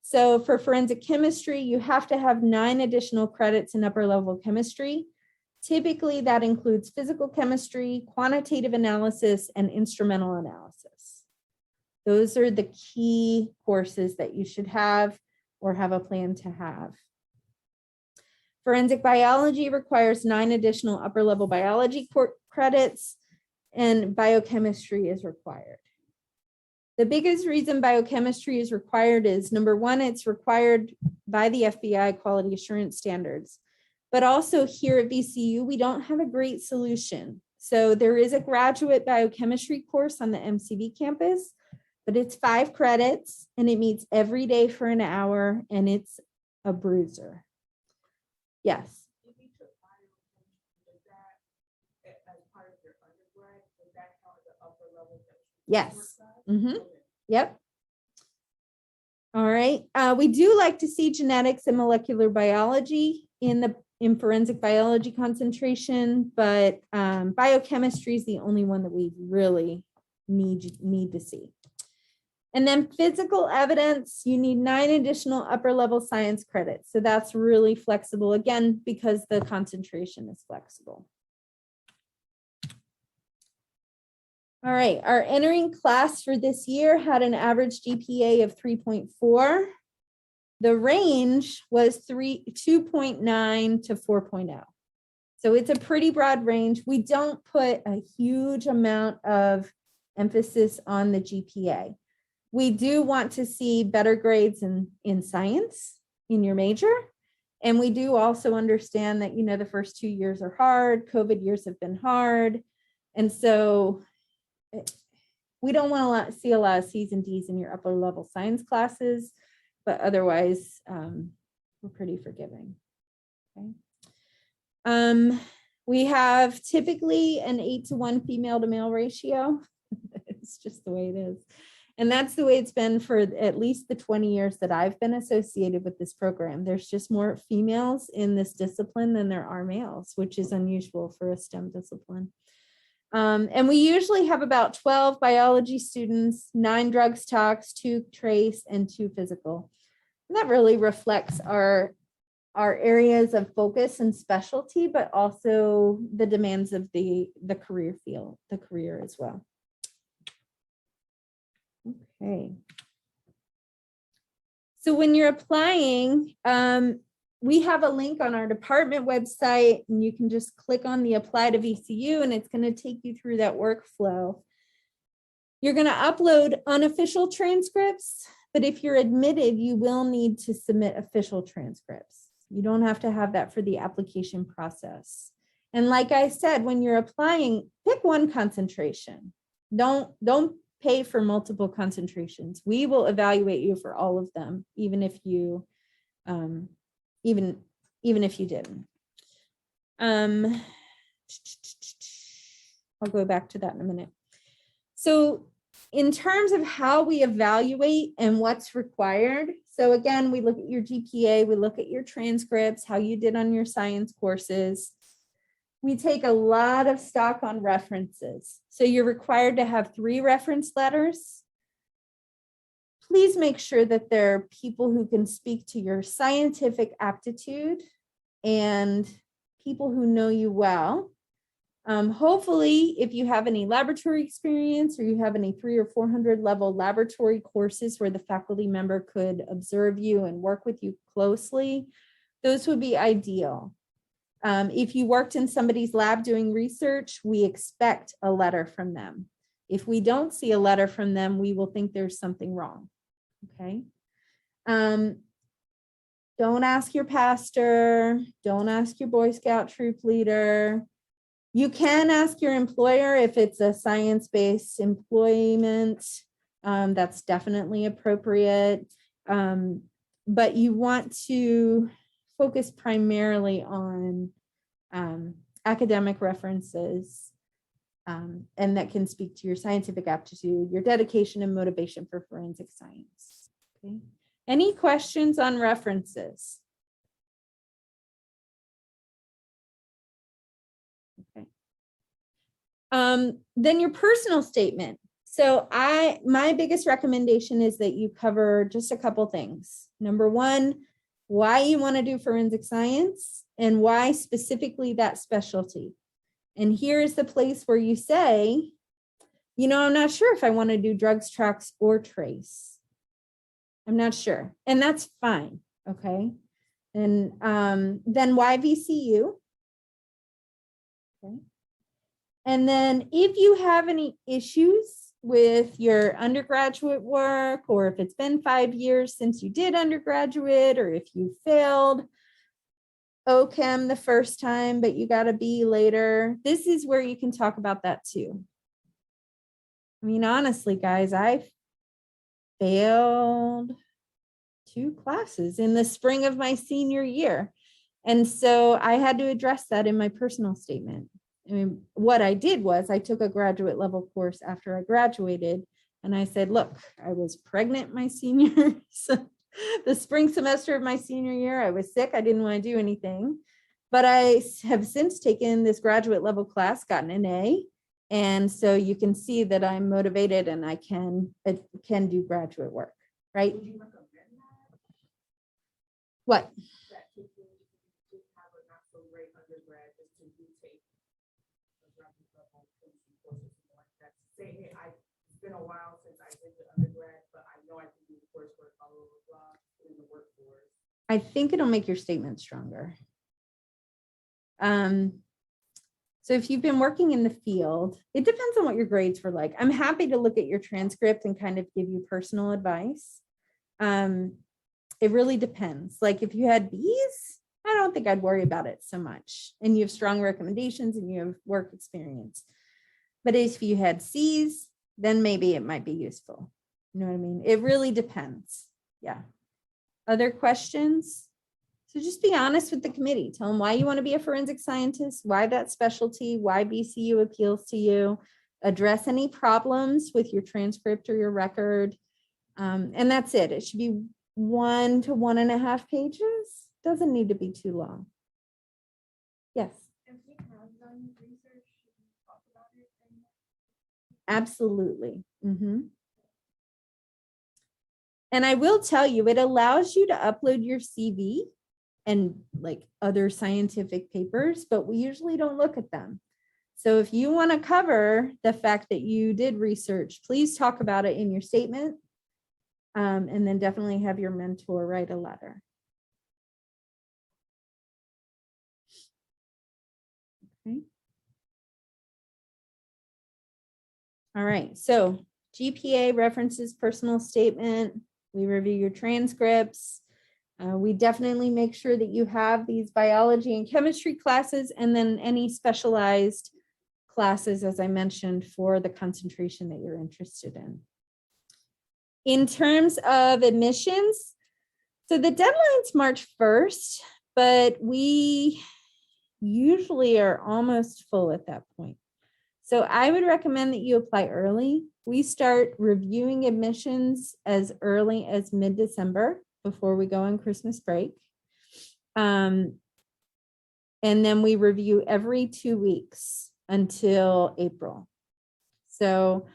So for forensic chemistry, you have to have 9 additional credits in upper level chemistry. Typically that includes physical chemistry, quantitative analysis, and instrumental analysis. Those are the key courses that you should have or have a plan to have. Forensic biology requires 9 additional upper level biology credits, and biochemistry is required. The biggest reason biochemistry is required is, number one, it's required by the FBI quality assurance standards, but also here at VCU, we don't have a great solution. So there is a graduate biochemistry course on the MCV campus, but it's 5 credits and it meets every day for an hour and it's a bruiser. Yes. If you took biochemistry, does that, as part of your undergrad, does that count as the upper level chemistry? Yes. Okay. Yep. All right. We do like to see genetics and molecular biology in forensic biology concentration, but biochemistry is the only one that we really need to see. And then physical evidence, you need 9 additional upper level science credits. So that's really flexible, again, because the concentration is flexible. All right, our entering class for this year had an average GPA of 3.4. The range was 2.9 to 4.0. So it's a pretty broad range. We don't put a huge amount of emphasis on the GPA. We do want to see better grades in science in your major. And we do also understand that, the first 2 years are hard. COVID years have been hard. And so we don't want to see a lot of C's and D's in your upper level science classes, but otherwise we're pretty forgiving. Okay. We have typically an 8-to-1 female to male ratio. It's just the way it is. And that's the way it's been for at least the 20 years that I've been associated with this program. There's just more females in this discipline than there are males, which is unusual for a STEM discipline. And we usually have about 12 biology students, 9 drugs talks, 2 trace, and 2 physical. And that really reflects our areas of focus and specialty, but also the demands of the career field, the career as well. Okay. So when you're applying, we have a link on our department website, and you can just click on the apply to VCU, and it's going to take you through that workflow. You're going to upload unofficial transcripts, but if you're admitted, you will need to submit official transcripts. You don't have to have that for the application process. And like I said, when you're applying, pick one concentration. Don't pay for multiple concentrations. We will evaluate you for all of them, even if you even if you didn't. I'll go back to that in a minute. So in terms of how we evaluate and what's required, so again, we look at your GPA, we look at your transcripts, how you did on your science courses. We take a lot of stock on references. So you're required to have 3 reference letters. Please make sure that there are people who can speak to your scientific aptitude and people who know you well. Hopefully, if you have any laboratory experience or you have any 300 or 400 level laboratory courses where the faculty member could observe you and work with you closely, those would be ideal. If you worked in somebody's lab doing research, we expect a letter from them. If we don't see a letter from them, we will think there's something wrong. Okay. Don't ask your pastor. Don't ask your Boy Scout troop leader. You can ask your employer if it's a science-based employment. That's definitely appropriate. But you want to focus primarily on academic references, and that can speak to your scientific aptitude, your dedication and motivation for forensic science. Okay. Any questions on references? Okay. Then your personal statement. So my biggest recommendation is that you cover just a couple things. Number one, why you want to do forensic science and why specifically that specialty. And here is the place where you say, you know, I'm not sure if I want to do drugs, tracks, or trace. I'm not sure. And that's fine. Okay. And then why VCU? Okay. And then if you have any issues with your undergraduate work, or if it's been 5 years since you did undergraduate, or if you failed OChem the first time, but you got a B later, this is where you can talk about that too. I mean, honestly, guys, I failed 2 classes in the spring of my senior year. And so I had to address that in my personal statement. I mean, what I did was I took a graduate level course after I graduated, and I said, look, I was pregnant my senior, the spring semester of my senior year. I was sick. I didn't want to do anything, but I have since taken this graduate level class, gotten an A. And so you can see that I'm motivated and I can do graduate work, right? Would you recommend that? What? That people just have a not so great undergrad just to do take a graduate level chemistry course or something like that. Say, hey, it's been a while since I did the undergrad, but I know I can do the coursework, blah, blah, blah, blah, in the workforce. I think it'll make your statement stronger. So if you've been working in the field, it depends on what your grades were like. I'm happy to look at your transcript and kind of give you personal advice. It really depends. Like if you had B's, I don't think I'd worry about it so much. And you have strong recommendations and you have work experience. But if you had C's, then maybe it might be useful. You know what I mean? It really depends. Yeah. Other questions? So just be honest with the committee. Tell them why you want to be a forensic scientist, why that specialty, why VCU appeals to you. Address any problems with your transcript or your record. And that's it. It should be 1 to 1.5 pages. Doesn't need to be too long. Yes. If we have done research, should we talk about it? Absolutely. And I will tell you, it allows you to upload your CV and like other scientific papers, but we usually don't look at them. So if you want to cover the fact that you did research, please talk about it in your statement. And then definitely have your mentor write a letter. Okay. All right, so GPA references, personal statement, we review your transcripts. We definitely make sure that you have these biology and chemistry classes and then any specialized classes, as I mentioned, for the concentration that you're interested in. In terms of admissions, so the deadline's March 1st, but we usually are almost full at that point. So I would recommend that you apply early. We start reviewing admissions as early as mid-December before we go on Christmas break. And then we review every 2 weeks until April. So,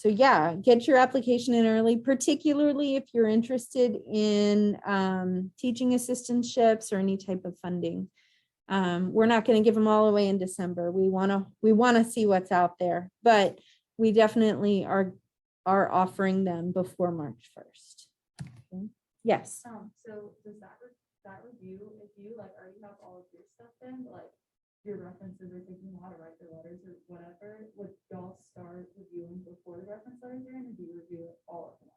yeah, get your application in early, particularly if you're interested in teaching assistantships or any type of funding. We're not going to give them all away in December. We want to see what's out there, but we definitely are offering them before March 1st. Okay. Yes. So does that review, if you like already have all of your stuff in, like your references are thinking how to write their letters or whatever, would y'all start reviewing before the reference letters are in, or do you review it all at once?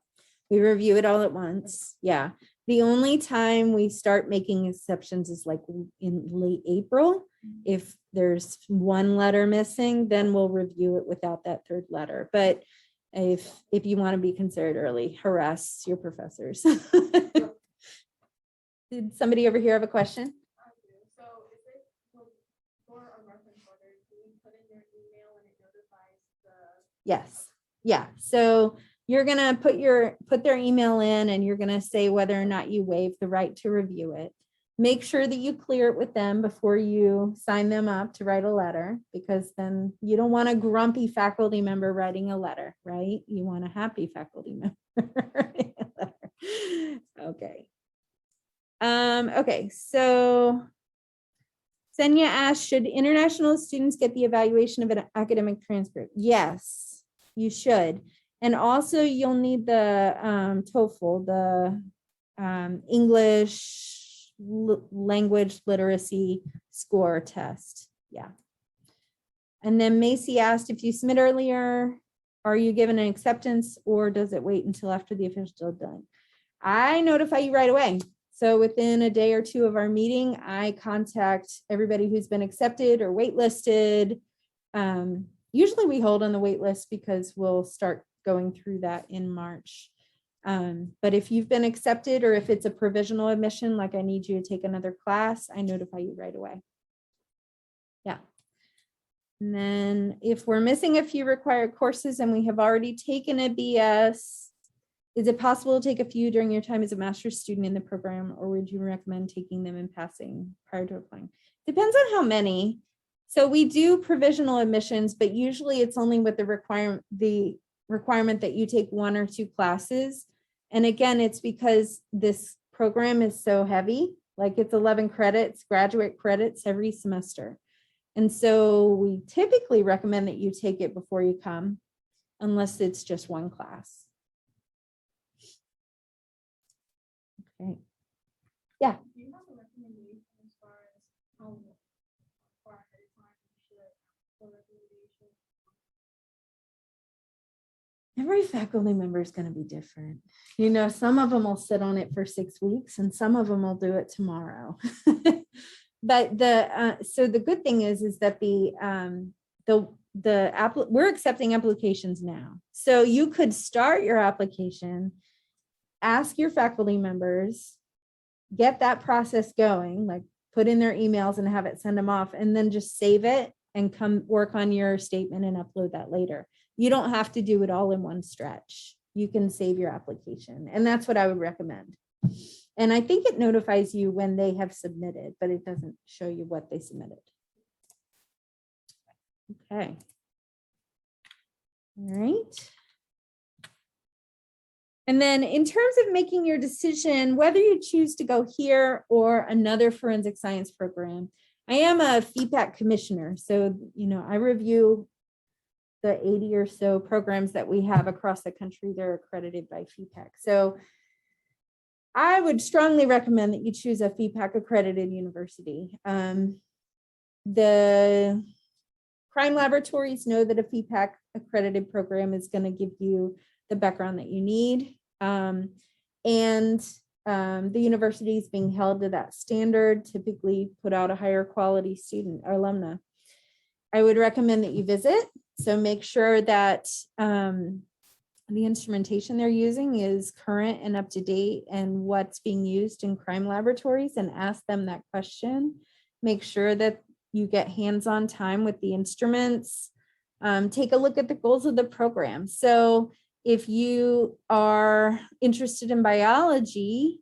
We review it all at once. Yeah. The only time we start making exceptions is like in late April. If there's one letter missing, then we'll review it without that third letter. But if you want to be considered early, harass your professors. Did somebody over here have a question? I do. So is it for a reference letter, do you put in your email and it notifies the? Yes. Yeah. So you're going to put their email in, and you're going to say whether or not you waive the right to review it. Make sure that you clear it with them before you sign them up to write a letter, because then you don't want a grumpy faculty member writing a letter, right? You want a happy faculty member writing a letter. Okay. Okay. So Senya asked, should international students get the evaluation of an academic transcript? Yes, you should. And also you'll need the TOEFL, the English language literacy score test. Yeah. And then Macy asked, if you submit earlier, are you given an acceptance, or does it wait until after the official deadline? I notify you right away. So within a day or two of our meeting, I contact everybody who's been accepted or waitlisted. Usually we hold on the wait list because we'll start going through that in March. But if you've been accepted, or if it's a provisional admission, like I need you to take another class, I notify you right away. Yeah. And then if we're missing a few required courses and we have already taken a BS, is it possible to take a few during your time as a master's student in the program, or would you recommend taking them and passing prior to applying? Depends on how many. So we do provisional admissions, but usually it's only with the requirement that you take 1 or 2 classes. And again, it's because this program is so heavy, like it's 11 credits, graduate credits every semester. And so we typically recommend that you take it before you come, unless it's just 1 class. Okay. Yeah. Do you have a recommendation as far as how far ahead of time you should for recommendation? Every faculty member is going to be different. You know, some of them will sit on it for 6 weeks, and some of them will do it tomorrow. But so the good thing is that we're accepting applications now. So you could start your application, ask your faculty members, get that process going, like put in their emails and have it send them off, and then just save it and come work on your statement and upload that later. You don't have to do it all in one stretch. You can save your application, and that's what I would recommend. And I think it notifies you when they have submitted, but it doesn't show you what they submitted. Okay. All right. And then in terms of making your decision, whether you choose to go here or another forensic science program, I am a FEPAC commissioner. So, you know, I review the 80 or so programs that we have across the country. They're accredited by FEPAC. So I would strongly recommend that you choose a FEPAC accredited university. The crime laboratories know that a FEPAC accredited program is going to give you the background that you need. The universities being held to that standard typically put out a higher quality student or alumna. I would recommend that you visit. So make sure that the instrumentation they're using is current and up to date, and what's being used in crime laboratories, and ask them that question. Make sure that you get hands-on time with the instruments. Take a look at the goals of the program. So if you are interested in biology,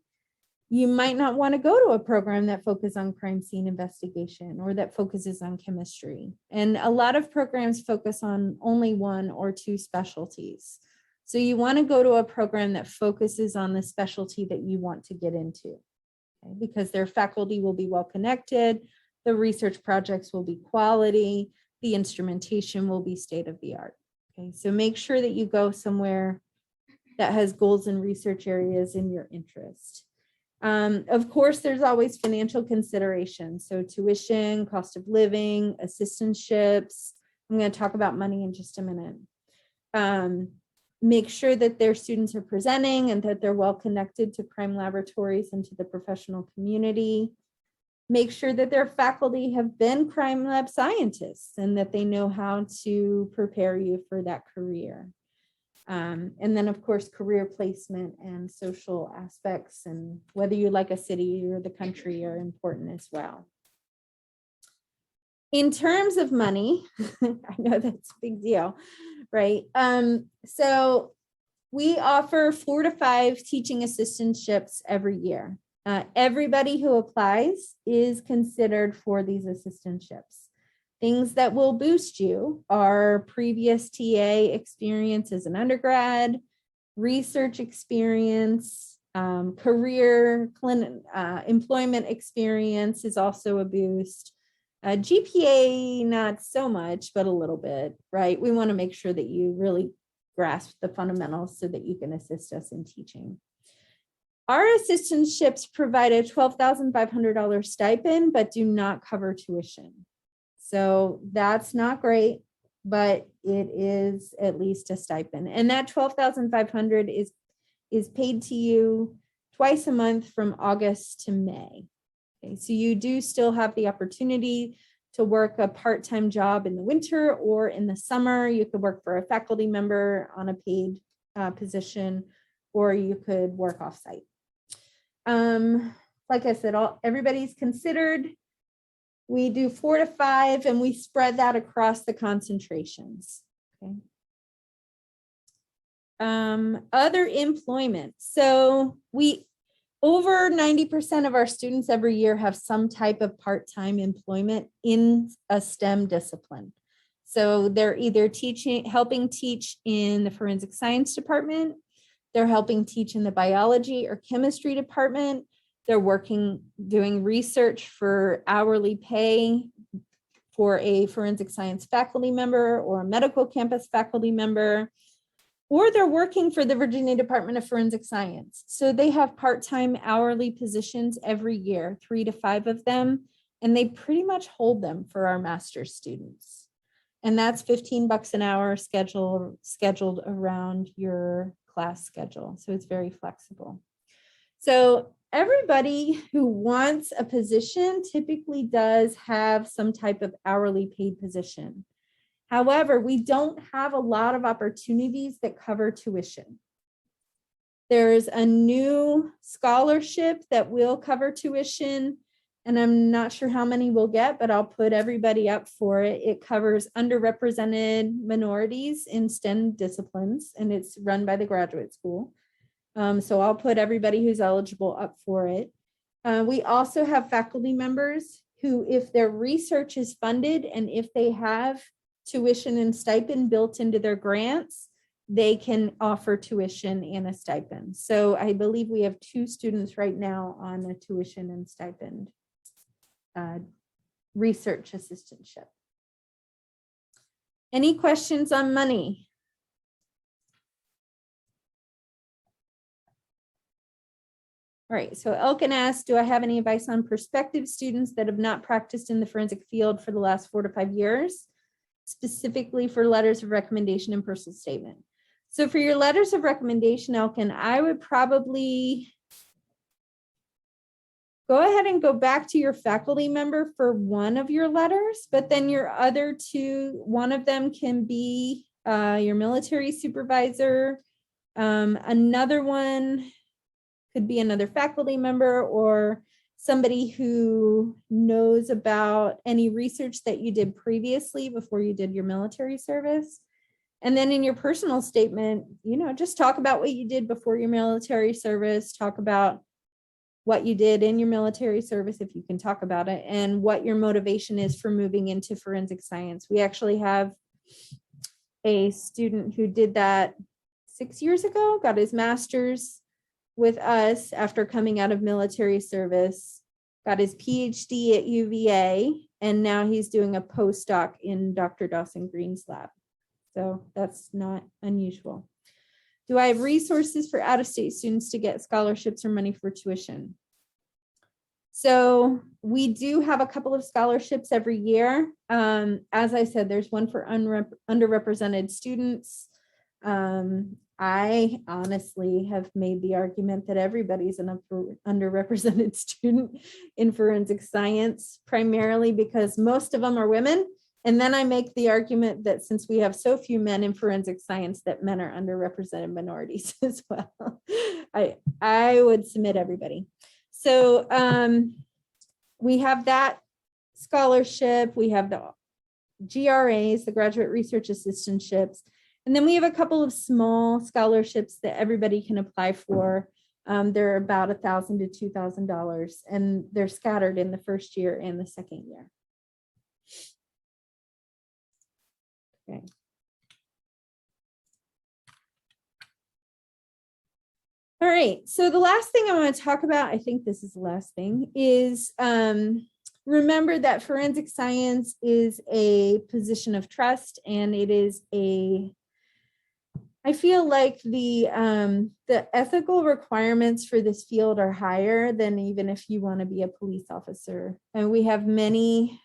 you might not want to go to a program that focuses on crime scene investigation or that focuses on chemistry. And a lot of programs focus on only 1 or 2 specialties. So you want to go to a program that focuses on the specialty that you want to get into, okay? Because their faculty will be well connected. The research projects will be quality. The instrumentation will be state of the art. Okay, so make sure that you go somewhere that has goals and research areas in your interest. Of course, there's always financial considerations. So tuition, cost of living, assistantships. I'm going to talk about money in just a minute. Make sure that their students are presenting and that they're well connected to crime laboratories and to the professional community. Make sure that their faculty have been crime lab scientists and that they know how to prepare you for that career. And then, of course, career placement and social aspects and whether you like a city or the country are important as well. In terms of money, I know that's a big deal, right? So we offer 4 to 5 teaching assistantships every year. Everybody who applies is considered for these assistantships. Things that will boost you are previous TA experience as an undergrad, research experience, career employment experience is also a boost. GPA, not so much, but a little bit, right? We want to make sure that you really grasp the fundamentals so that you can assist us in teaching. Our assistantships provide a $12,500 stipend, but do not cover tuition. So that's not great, but it is at least a stipend. And that $12,500 is paid to you twice a month from August to May. Okay, so you do still have the opportunity to work a part-time job in the winter or in the summer. You could work for a faculty member on a paid position, or you could work off-site. Like I said, everybody's considered. We do 4 to 5 and we spread that across the concentrations. Okay. Other employment. So over 90% of our students every year have some type of part-time employment in a STEM discipline. So they're either helping teach in the forensic science department, they're helping teach in the biology or chemistry department, they're doing research for hourly pay for a forensic science faculty member or a medical campus faculty member, or they're working for the Virginia Department of Forensic Science. So they have part-time hourly positions every year, 3 to 5 of them, and they pretty much hold them for our master's students. And that's $15 an hour scheduled around your class schedule. So it's very flexible. So everybody who wants a position typically does have some type of hourly paid position. However, we don't have a lot of opportunities that cover tuition. There's a new scholarship that will cover tuition, and I'm not sure how many we'll get, but I'll put everybody up for it. It covers underrepresented minorities in STEM disciplines, and it's run by the graduate school. So I'll put everybody who's eligible up for it. We also have faculty members who, if their research is funded and if they have tuition and stipend built into their grants, they can offer tuition and a stipend. So I believe we have 2 students right now on a tuition and stipend research assistantship. Any questions on money? All right, so Elkin asks, do I have any advice on prospective students that have not practiced in the forensic field for the last 4 to 5 years, specifically for letters of recommendation and personal statement? So for your letters of recommendation, Elkin, I would probably go ahead and go back to your faculty member for one of your letters, but then your other 2, one of them can be your military supervisor. Another one could be another faculty member or somebody who knows about any research that you did previously before you did your military service. And then in your personal statement, just talk about what you did before your military service, talk about what you did in your military service, if you can talk about it, and what your motivation is for moving into forensic science. We actually have a student who did that 6 years ago, got his master's with us after coming out of military service, got his PhD at UVA, and now he's doing a postdoc in Dr. Dawson Green's lab. So that's not unusual. Do I have resources for out-of-state students to get scholarships or money for tuition? So we do have a couple of scholarships every year. As I said, there's one for underrepresented students. I honestly have made the argument that everybody's an underrepresented student in forensic science, primarily because most of them are women. And then I make the argument that since we have so few men in forensic science, that men are underrepresented minorities as well. I would submit everybody. So we have that scholarship. We have the GRAs, the Graduate Research Assistantships. And then we have a couple of small scholarships that everybody can apply for. They're about $1,000 to $2,000, and they're scattered in the first year and the second year. Okay. All right, so the last thing I want to talk about, I think this is the last thing, is remember that forensic science is a position of trust, and it is I feel like the ethical requirements for this field are higher than even if you want to be a police officer. And we have many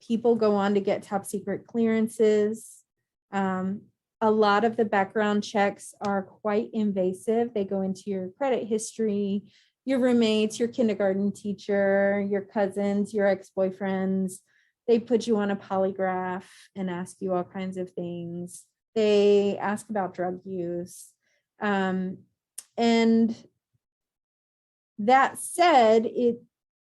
people go on to get top secret clearances. A lot of the background checks are quite invasive. They go into your credit history, your roommates, your kindergarten teacher, your cousins, your ex-boyfriends. They put you on a polygraph and ask you all kinds of things. They ask about drug use. And that said, it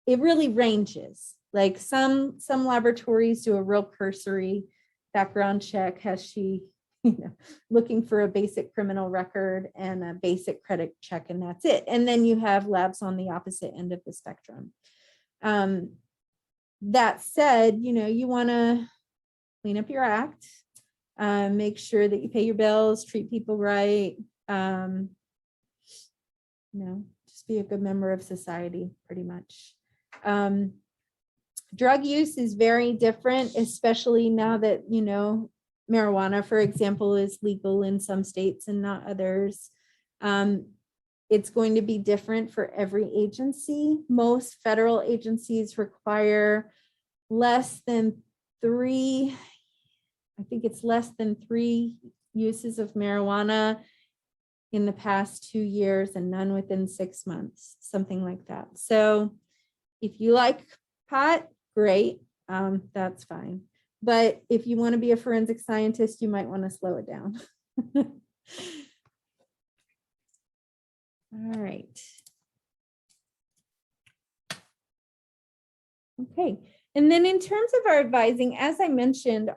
really ranges. Like some laboratories do a real cursory background check. Has she, looking for a basic criminal record and a basic credit check, and that's it. And then you have labs on the opposite end of the spectrum. That said, you want to clean up your act, make sure that you pay your bills, treat people right, just be a good member of society, pretty much. Drug use is very different, especially now that, marijuana, for example, is legal in some states and not others. It's going to be different for every agency. Most federal agencies require less than 3 uses of marijuana in the past 2 years and none within 6 months, something like that. So if you like pot, great, that's fine. But if you want to be a forensic scientist, you might want to slow it down. All right. Okay. And then in terms of our advising, as I mentioned,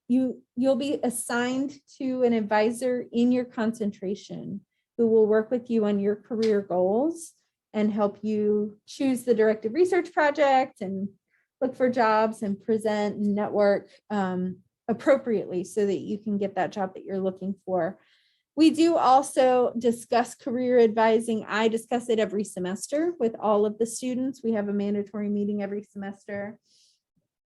you'll be assigned to an advisor in your concentration who will work with you on your career goals and help you choose the directive research project and look for jobs and present and network appropriately so that you can get that job that you're looking for. We do also discuss career advising. I discuss it every semester with all of the students. We have a mandatory meeting every semester.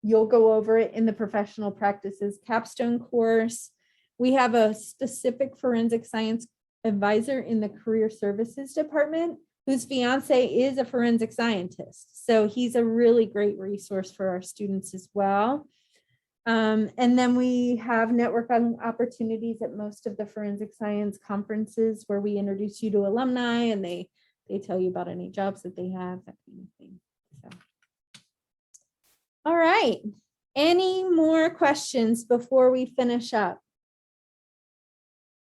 You'll go over it in the professional practices capstone course. We have a specific forensic science advisor in the career services department whose fiance is a forensic scientist. So he's a really great resource for our students as well. And then we have networking opportunities at most of the forensic science conferences where we introduce you to alumni and they tell you about any jobs that they have, that kind of thing. So. All right. Any more questions before we finish up?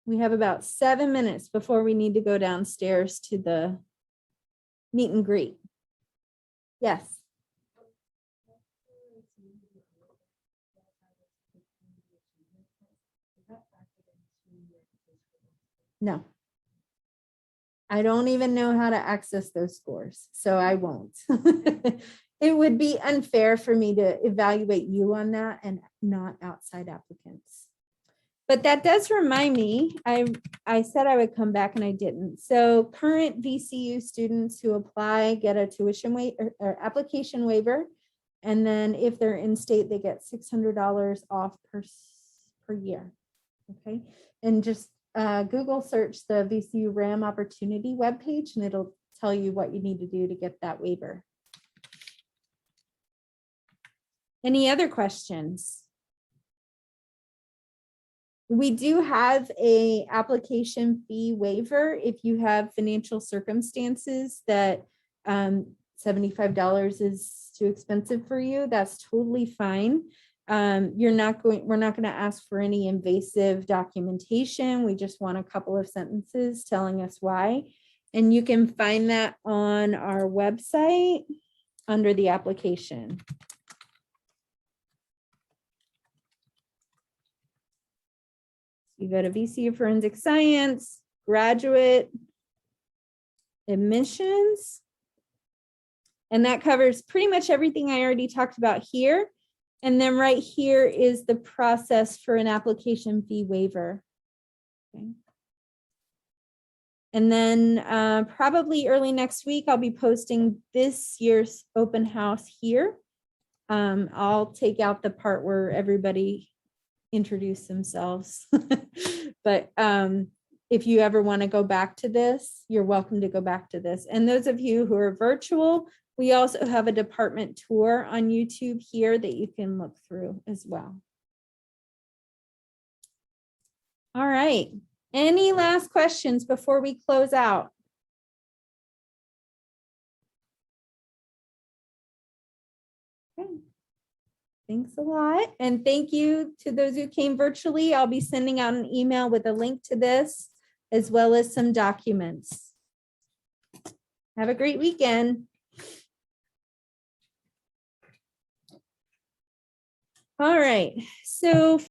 We have about 7 minutes before we need to go downstairs to the meet and greet. Yes. No. I don't even know how to access those scores, so I won't. It would be unfair for me to evaluate you on that and not outside applicants. But that does remind me, I said I would come back and I didn't. So current VCU students who apply get a tuition or application waiver. And then if they're in state, they get $600 off per year. Okay. And just Google search the VCU RAM opportunity webpage and it'll tell you what you need to do to get that waiver. Any other questions? We do have a application fee waiver if you have financial circumstances that $75 is too expensive for you. That's totally fine. We're not going to ask for any invasive documentation. We just want a couple of sentences telling us why. And you can find that on our website under the application. You go to VCU Forensic Science, graduate admissions. And that covers pretty much everything I already talked about here. And then right here is the process for an application fee waiver. Okay. And then probably early next week, I'll be posting this year's open house here. I'll take out the part where everybody introduce themselves. But if you ever want to go back to this, you're welcome to go back to this. And those of you who are virtual, we also have a department tour on YouTube here that you can look through as well. All right. Any last questions before we close out? Okay. Thanks a lot. And thank you to those who came virtually. I'll be sending out an email with a link to this, as well as some documents. Have a great weekend. All right, so